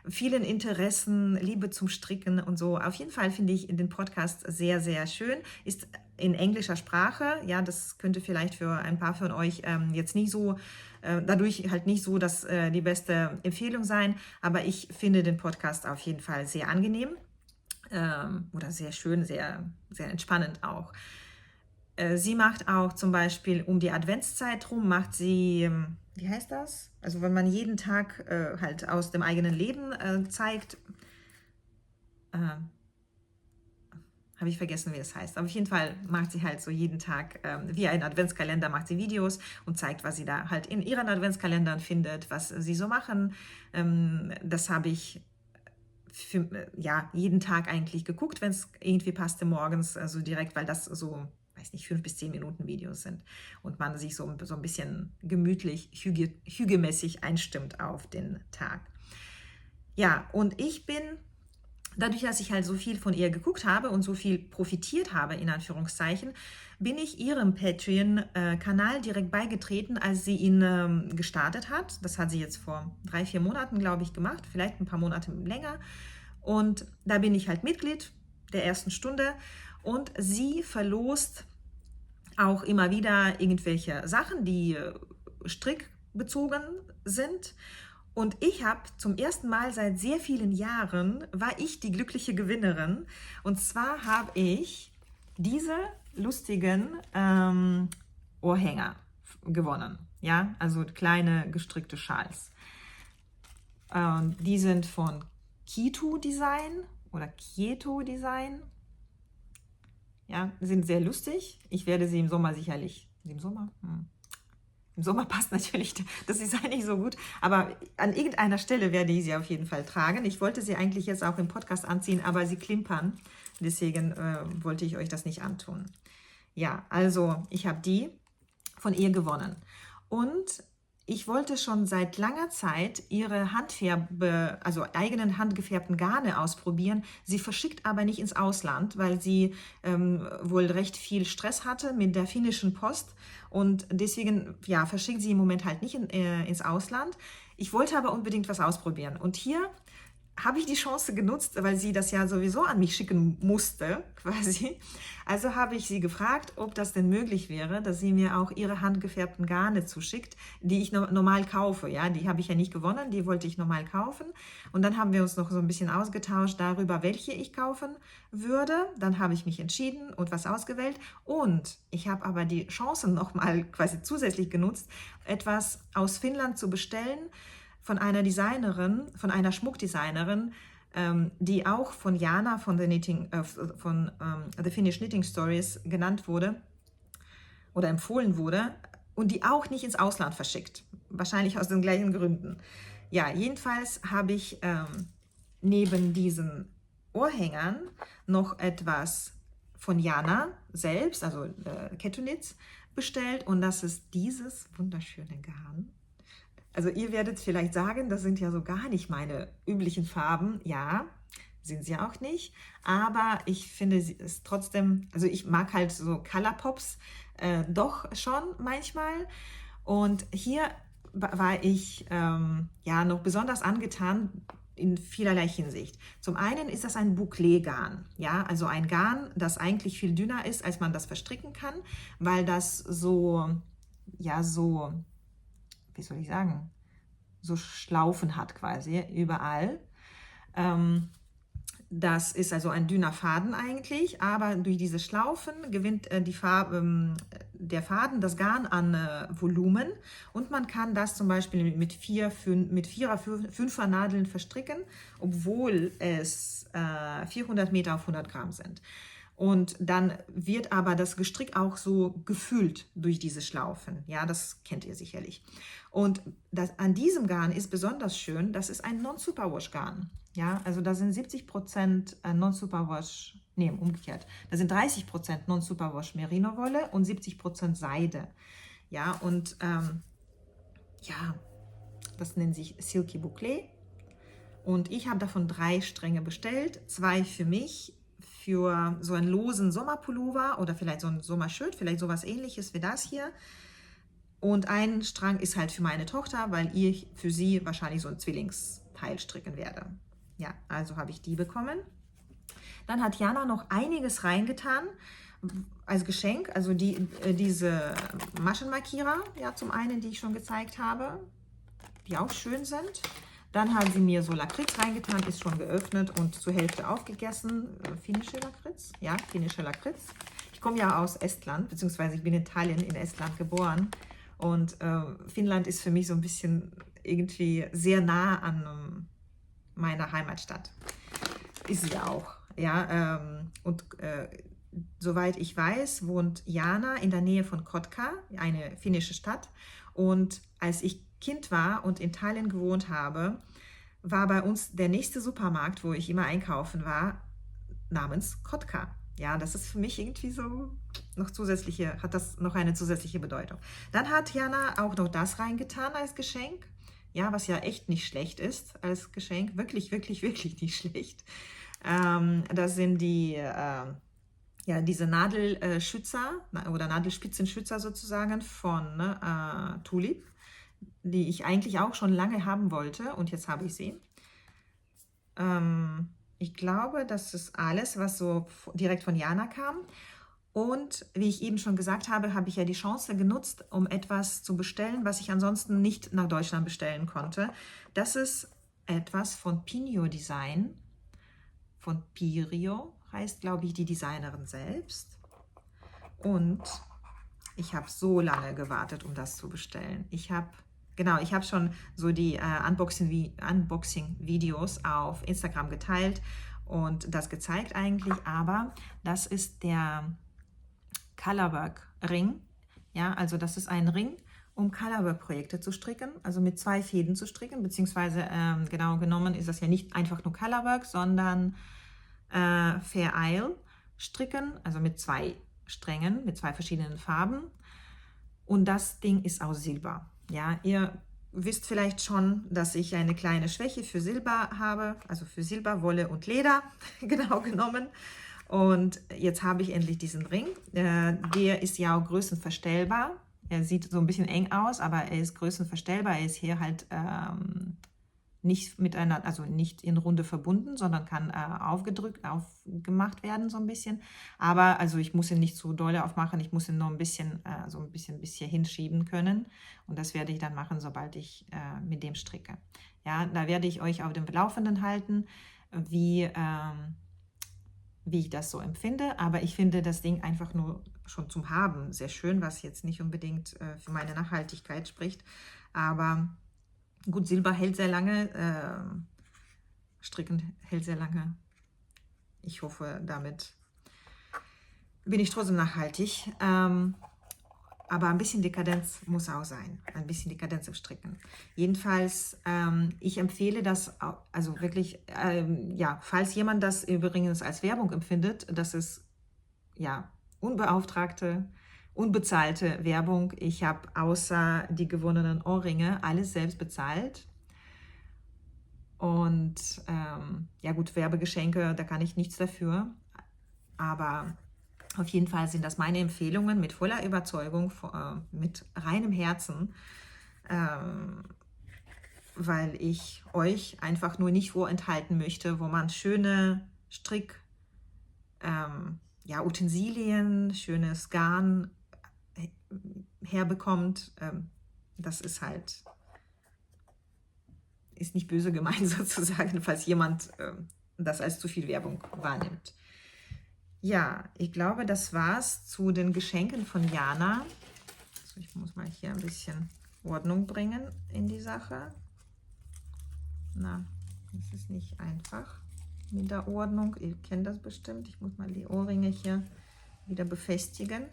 Vielen Interessen, Liebe zum Stricken und so. Auf jeden Fall finde ich den Podcast sehr, sehr schön. Ist in englischer Sprache. Ja, das könnte vielleicht für ein paar von euch jetzt nicht so, dadurch halt nicht so die beste Empfehlung sein. Aber ich finde den Podcast auf jeden Fall sehr angenehm oder sehr schön, sehr, sehr entspannend auch. Sie macht auch zum Beispiel um die Adventszeit rum, macht sie, wie heißt das? Also wenn man jeden Tag halt aus dem eigenen Leben zeigt, habe ich vergessen, wie das heißt. Aber auf jeden Fall macht sie halt so jeden Tag, wie ein Adventskalender, macht sie Videos und zeigt, was sie da halt in ihren Adventskalendern findet, was sie so machen. Das habe ich jeden Tag eigentlich geguckt, wenn es irgendwie passte morgens, also direkt, weil das so, weiß nicht, 5 bis 10 Minuten Videos sind und man sich so ein bisschen gemütlich, hügelmäßig einstimmt auf den Tag. Ja, und ich bin, dadurch, dass ich halt so viel von ihr geguckt habe und so viel profitiert habe, in Anführungszeichen, bin ich ihrem Patreon-Kanal direkt beigetreten, als sie ihn gestartet hat. Das hat sie jetzt vor 3-4 Monaten, glaube ich, gemacht, vielleicht ein paar Monate länger. Und da bin ich halt Mitglied der ersten Stunde und sie verlost auch immer wieder irgendwelche Sachen, die strickbezogen sind. Und ich habe zum ersten Mal seit sehr vielen Jahren, war ich die glückliche Gewinnerin. Und zwar habe ich diese lustigen Ohrhänger gewonnen. Ja, also kleine gestrickte Schals. Die sind von Kieto Design oder Kieto Design. Ja, sind sehr lustig. Ich werde sie im Sommer sicherlich, im Sommer passt natürlich das Design nicht so gut, aber an irgendeiner Stelle werde ich sie auf jeden Fall tragen. Ich wollte sie eigentlich jetzt auch im Podcast anziehen, aber sie klimpern. Deswegen wollte ich euch das nicht antun. Ja, also ich habe die von ihr gewonnen. Und ich wollte schon seit langer Zeit ihre also eigenen handgefärbten Garne ausprobieren. Sie verschickt aber nicht ins Ausland, weil sie wohl recht viel Stress hatte mit der finnischen Post. Und deswegen ja, verschickt sie im Moment halt nicht ins Ausland. Ich wollte aber unbedingt was ausprobieren. Und hier habe ich die Chance genutzt, weil sie das ja sowieso an mich schicken musste, quasi. Also habe ich sie gefragt, ob das denn möglich wäre, dass sie mir auch ihre handgefärbten Garne zuschickt, die ich normal kaufe. Ja, die habe ich ja nicht gewonnen, die wollte ich normal kaufen. Und dann haben wir uns noch so ein bisschen ausgetauscht darüber, welche ich kaufen würde. Dann habe ich mich entschieden und was ausgewählt. Und ich habe aber die Chance nochmal quasi zusätzlich genutzt, etwas aus Finnland zu bestellen, von einer Designerin, von einer Schmuckdesignerin, die auch von Jana von The Finnish Knitting Stories genannt wurde oder empfohlen wurde und die auch nicht ins Ausland verschickt. Wahrscheinlich aus den gleichen Gründen. Ja, jedenfalls habe ich neben diesen Ohrhängern noch etwas von Jana selbst, also Ketonitz, bestellt und das ist dieses wunderschöne Garn. Also ihr werdet vielleicht sagen, das sind ja so gar nicht meine üblichen Farben. Ja, sind sie auch nicht. Aber ich finde es trotzdem, also ich mag halt so Color Pops doch schon manchmal. Und hier war ich ja noch besonders angetan in vielerlei Hinsicht. Zum einen ist das ein Bouclé-Garn, ja, also ein Garn, das eigentlich viel dünner ist, als man das verstricken kann, weil das so, ja, so, wie soll ich sagen, so Schlaufen hat quasi überall. Das ist also ein dünner Faden eigentlich, aber durch diese Schlaufen gewinnt der Faden, das Garn an Volumen und man kann das zum Beispiel mit 5er Nadeln verstricken, obwohl es 400 Meter auf 100 Gramm sind. Und dann wird aber das Gestrick auch so gefüllt durch diese Schlaufen. Ja, das kennt ihr sicherlich. Und an diesem Garn ist besonders schön, das ist ein Non-Superwash-Garn. Ja, also da sind 70% Non-Superwash, nee, umgekehrt. Da sind 30% Non-Superwash Merino-Wolle und 70% Seide. Ja, und ja, das nennt sich Silky Bouclé. Und ich habe davon 3 Stränge bestellt, 2 für mich, für so einen losen Sommerpullover oder vielleicht so ein Sommershirt, vielleicht sowas ähnliches wie das hier. Und ein Strang ist halt für meine Tochter, weil ich für sie wahrscheinlich so ein Zwillingsteil stricken werde. Ja, also habe ich die bekommen. Dann hat Jana noch einiges reingetan als Geschenk. Also diese Maschenmarkierer, ja, zum einen, die ich schon gezeigt habe, die auch schön sind. Dann haben sie mir so Lakritz reingetan, ist schon geöffnet und zur Hälfte aufgegessen. Finnische Lakritz, ja, finnische Lakritz. Ich komme ja aus Estland, beziehungsweise ich bin in Tallinn in Estland geboren. Und Finnland ist für mich so ein bisschen irgendwie sehr nah an meiner Heimatstadt. Ist sie auch, ja. Soweit ich weiß, wohnt Jana in der Nähe von Kotka, eine finnische Stadt. Und als ich Kind war und in Tallinn gewohnt habe, war bei uns der nächste Supermarkt, wo ich immer einkaufen war, namens Kotka. Ja, das ist für mich irgendwie so hat das noch eine zusätzliche Bedeutung. Dann hat Jana auch noch das reingetan als Geschenk. Ja, was ja echt nicht schlecht ist als Geschenk. Wirklich, wirklich, wirklich nicht schlecht. Das sind diese Nadelschützer oder Nadelspitzenschützer sozusagen von Tulip, die ich eigentlich auch schon lange haben wollte und jetzt habe ich sie. Ich glaube, das ist alles, was so direkt von Jana kam. Und wie ich eben schon gesagt habe, habe ich ja die Chance genutzt, um etwas zu bestellen, was ich ansonsten nicht nach Deutschland bestellen konnte. Das ist etwas von Pinio Design, von Pirio, heißt, glaube ich, die Designerin selbst. Und ich habe so lange gewartet, um das zu bestellen. Ich habe schon so die Unboxing-Videos auf Instagram geteilt und das gezeigt eigentlich, aber das ist der Colorwork-Ring. Ja, also das ist ein Ring, um Colorwork-Projekte zu stricken, also mit 2 Fäden zu stricken, beziehungsweise genau genommen ist das ja nicht einfach nur Colorwork, sondern Fair Isle stricken, also mit 2 Strängen, mit 2 verschiedenen Farben. Und das Ding ist aus Silber. Ja, ihr wisst vielleicht schon, dass ich eine kleine Schwäche für Silber habe, also für Silber, Wolle und Leder, genau genommen. Und jetzt habe ich endlich diesen Ring. Der ist ja auch größenverstellbar. Er sieht so ein bisschen eng aus, aber er ist größenverstellbar. Er ist hier halt nicht miteinander, also nicht in Runde verbunden, sondern kann aufgemacht werden so ein bisschen. Aber also ich muss ihn nicht zu doll aufmachen, ich muss ihn nur ein bisschen, so ein bisschen bis hier hinschieben können. Und das werde ich dann machen, sobald ich mit dem stricke. Ja, da werde ich euch auf dem Laufenden halten, wie ich das so empfinde. Aber ich finde das Ding einfach nur schon zum Haben sehr schön, was jetzt nicht unbedingt für meine Nachhaltigkeit spricht. Aber gut, Silber hält sehr lange, Stricken hält sehr lange. Ich hoffe, damit bin ich trotzdem nachhaltig. Aber ein bisschen Dekadenz muss auch sein. Ein bisschen Dekadenz im Stricken. Jedenfalls, ich empfehle das, also wirklich, ja, falls jemand das übrigens als Werbung empfindet, das ist, ja, unbeauftragte, unbezahlte Werbung. Ich habe außer die gewonnenen Ohrringe alles selbst bezahlt. Und ja gut, Werbegeschenke, da kann ich nichts dafür. Aber auf jeden Fall sind das meine Empfehlungen mit voller Überzeugung, mit reinem Herzen, weil ich euch einfach nur nicht vorenthalten möchte, wo man schöne ja, Utensilien, schönes Garn herbekommt. Das ist halt, ist nicht böse gemeint sozusagen, falls jemand das als zu viel Werbung wahrnimmt. Ja, ich glaube, das war's zu den Geschenken von Jana. Also ich muss mal hier ein bisschen Ordnung bringen in die Sache. Na, das ist nicht einfach mit der Ordnung. Ihr kennt das bestimmt. Ich muss mal die Ohrringe hier wieder befestigen.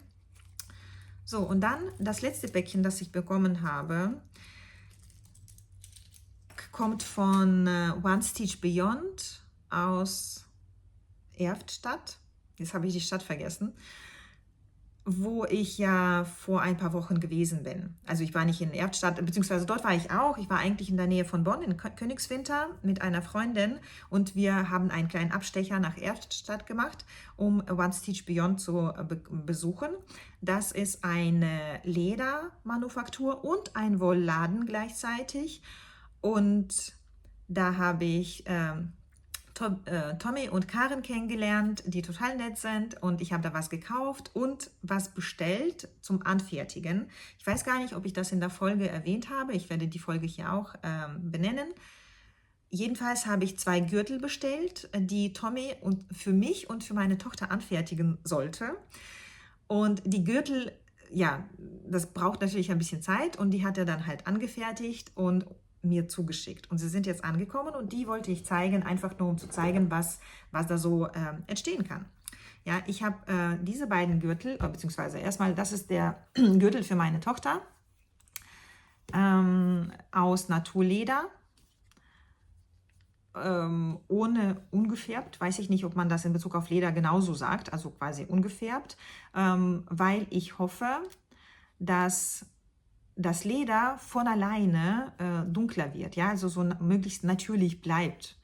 So, und dann das letzte Päckchen, das ich bekommen habe, kommt von One Stitch Beyond aus Erftstadt. Jetzt habe ich die Stadt vergessen, wo ich ja vor ein paar Wochen gewesen bin. Also ich war nicht in Erftstadt, beziehungsweise dort war ich auch. Ich war eigentlich in der Nähe von Bonn, in Königswinter, mit einer Freundin. Und wir haben einen kleinen Abstecher nach Erftstadt gemacht, um One Stitch Beyond zu besuchen. Das ist eine Ledermanufaktur und ein Wollladen gleichzeitig. Und da habe ich Tommy und Karen kennengelernt, die total nett sind, und ich habe da was gekauft und was bestellt zum Anfertigen. Ich weiß gar nicht, ob ich das in der Folge erwähnt habe. Ich werde die Folge hier auch benennen. Jedenfalls habe ich 2 Gürtel bestellt, die Tommy und für mich und für meine Tochter anfertigen sollte. Und die Gürtel, ja, das braucht natürlich ein bisschen Zeit, und die hat er dann halt angefertigt und mir zugeschickt. Und sie sind jetzt angekommen, und die wollte ich zeigen, einfach nur um zu zeigen, was da so entstehen kann. Ja, ich habe diese beiden Gürtel, beziehungsweise erstmal, das ist der Gürtel für meine Tochter aus Naturleder, ohne ungefärbt. Weiß ich nicht, ob man das in Bezug auf Leder genauso sagt, also quasi ungefärbt, weil ich hoffe, dass das Leder von alleine dunkler wird, ja, also so möglichst natürlich bleibt.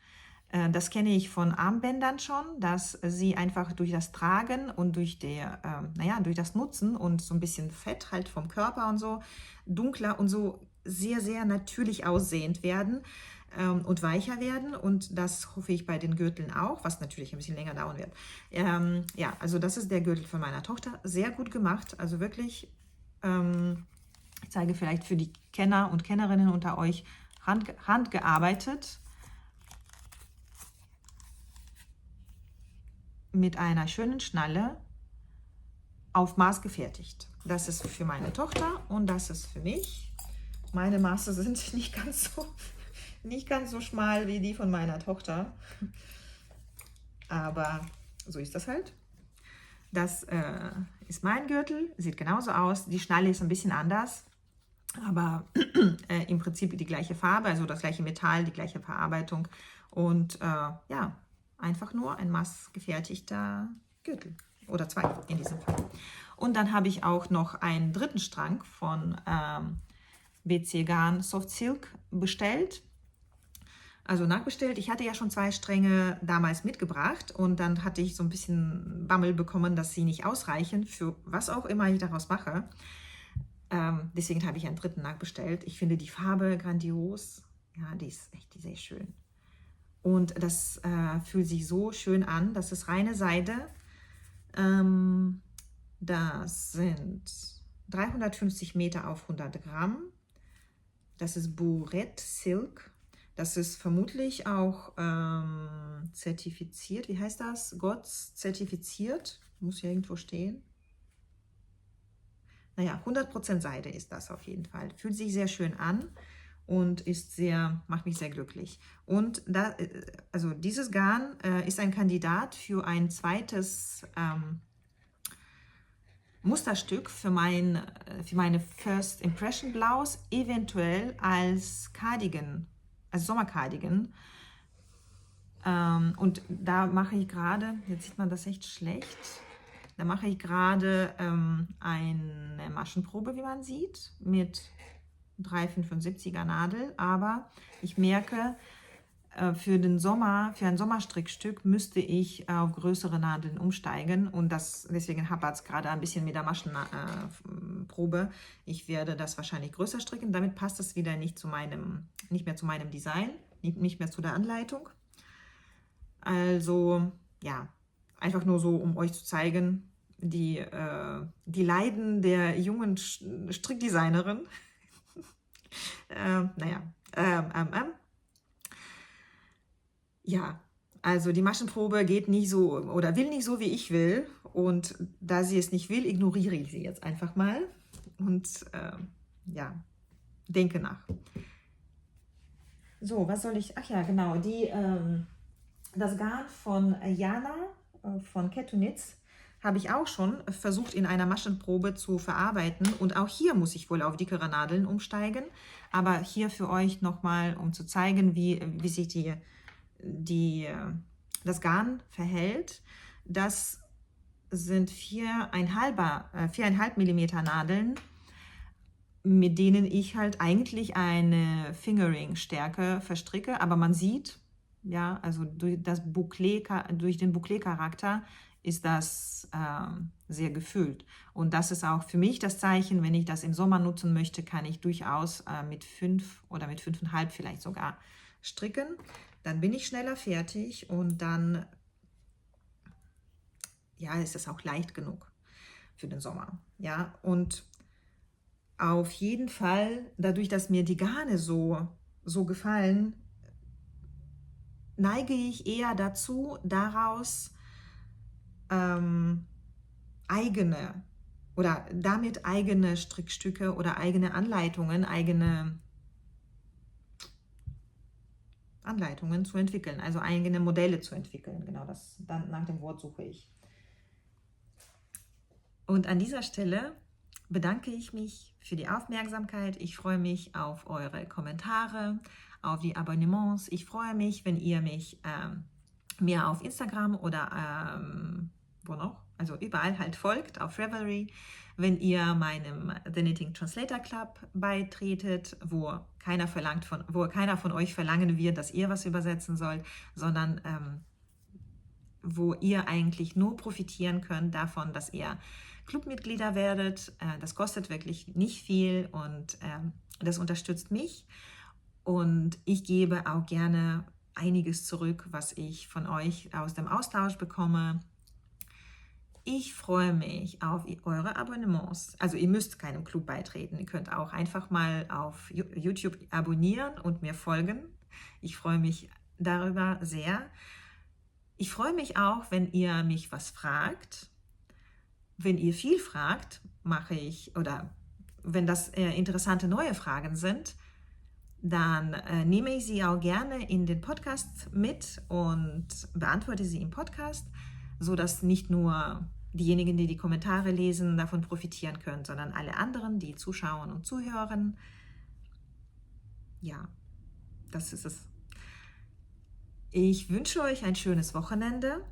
Das kenne ich von Armbändern schon, dass sie einfach durch das Tragen und durch durch das Nutzen und so ein bisschen Fett halt vom Körper und so dunkler und so sehr, sehr natürlich aussehend werden und weicher werden, und das hoffe ich bei den Gürteln auch, was natürlich ein bisschen länger dauern wird. Ja, also das ist der Gürtel von meiner Tochter, sehr gut gemacht, also wirklich. Ich zeige vielleicht für die Kenner und Kennerinnen unter euch, handgearbeitet, mit einer schönen Schnalle, auf Maß gefertigt. Das ist für meine Tochter und das ist für mich. Meine Maße sind nicht ganz so schmal wie die von meiner Tochter, aber so ist das halt. Das ist mein Gürtel, sieht genauso aus. Die Schnalle ist ein bisschen anders, aber im Prinzip die gleiche Farbe, also das gleiche Metall, die gleiche Verarbeitung. Und ja, einfach nur ein maßgefertigter Gürtel oder 2 in diesem Fall. Und dann habe ich auch noch einen dritten Strang von BC Garn Soft Silk bestellt. Also nachbestellt. Ich hatte ja schon 2 Stränge damals mitgebracht und dann hatte ich so ein bisschen Bammel bekommen, dass sie nicht ausreichen für was auch immer ich daraus mache. Deswegen habe ich einen dritten nachbestellt. Ich finde die Farbe grandios. Ja, die ist echt sehr schön. Und das fühlt sich so schön an. Das ist reine Seide. Das sind 350 Meter auf 100 Gramm. Das ist Bourette Silk. Das ist vermutlich auch zertifiziert. Wie heißt das? GOTS zertifiziert. Muss hier irgendwo stehen. Naja, 100% Seide ist das auf jeden Fall. Fühlt sich sehr schön an und macht mich sehr glücklich. Und also dieses Garn ist ein Kandidat für ein zweites Musterstück für meine First Impression Blouse, eventuell als Cardigan, als Sommercardigan. Und da mache ich gerade, jetzt sieht man das echt schlecht, da mache ich gerade eine Maschenprobe, wie man sieht, mit 3,75er Nadel. Aber ich merke, für ein Sommerstrickstück müsste ich auf größere Nadeln umsteigen und deswegen hapert es gerade ein bisschen mit der Maschenprobe. Ich werde das wahrscheinlich größer stricken, damit passt es wieder nicht mehr zu meinem Design, nicht mehr zu der Anleitung. Also ja, einfach nur so, um euch zu zeigen, die Leiden der jungen Strickdesignerin. Ja, also die Maschenprobe geht nicht so oder will nicht so, wie ich will. Und da sie es nicht will, ignoriere ich sie jetzt einfach mal und ja, denke nach. So, was soll ich? Ach ja, genau, das Garn von Jana von Ketunitz habe ich auch schon versucht in einer Maschenprobe zu verarbeiten. Und auch hier muss ich wohl auf dickere Nadeln umsteigen. Aber hier für euch nochmal, um zu zeigen, wie sich das Garn verhält. Das sind 4,5 mm Nadeln, mit denen ich halt eigentlich eine Fingering-Stärke verstricke. Aber man sieht, ja, also durch den Bouclé-Charakter ist das sehr gefüllt. Und das ist auch für mich das Zeichen, wenn ich das im Sommer nutzen möchte, kann ich durchaus mit 5 oder mit 5,5 vielleicht sogar stricken. Dann bin ich schneller fertig und dann ja, ist es auch leicht genug für den Sommer. Ja, und auf jeden Fall, dadurch, dass mir die Garne so gefallen, neige ich eher dazu, daraus eigene Strickstücke oder eigene Anleitungen zu entwickeln, also eigene Modelle zu entwickeln. Genau, nach dem Wort suche ich. Und an dieser Stelle bedanke ich mich für die Aufmerksamkeit. Ich freue mich auf eure Kommentare, auf die Abonnements. Ich freue mich, wenn ihr mir auf Instagram oder wo noch? Also überall halt folgt, auf Ravelry, wenn ihr meinem The Knitting Translator Club beitretet, wo keiner von euch verlangen wird, dass ihr was übersetzen sollt, sondern wo ihr eigentlich nur profitieren könnt davon, dass ihr Clubmitglieder werdet. Das kostet wirklich nicht viel und das unterstützt mich. Und ich gebe auch gerne einiges zurück, was ich von euch aus dem Austausch bekomme. Ich freue mich auf eure Abonnements. Also ihr müsst keinem Club beitreten. Ihr könnt auch einfach mal auf YouTube abonnieren und mir folgen. Ich freue mich darüber sehr. Ich freue mich auch, wenn ihr mich was fragt. Wenn ihr viel fragt, oder wenn das interessante neue Fragen sind, dann nehme ich sie auch gerne in den Podcast mit und beantworte sie im Podcast, sodass nicht nur diejenigen, die die Kommentare lesen, davon profitieren können, sondern alle anderen, die zuschauen und zuhören. Ja, das ist es. Ich wünsche euch ein schönes Wochenende,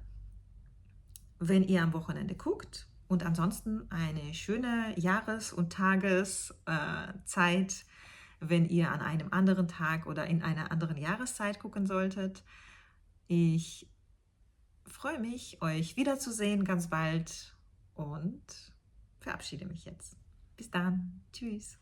wenn ihr am Wochenende guckt. Und ansonsten eine schöne Jahres- und Tageszeit, wenn ihr an einem anderen Tag oder in einer anderen Jahreszeit gucken solltet. Ich freue mich, euch wiederzusehen ganz bald und verabschiede mich jetzt. Bis dann. Tschüss.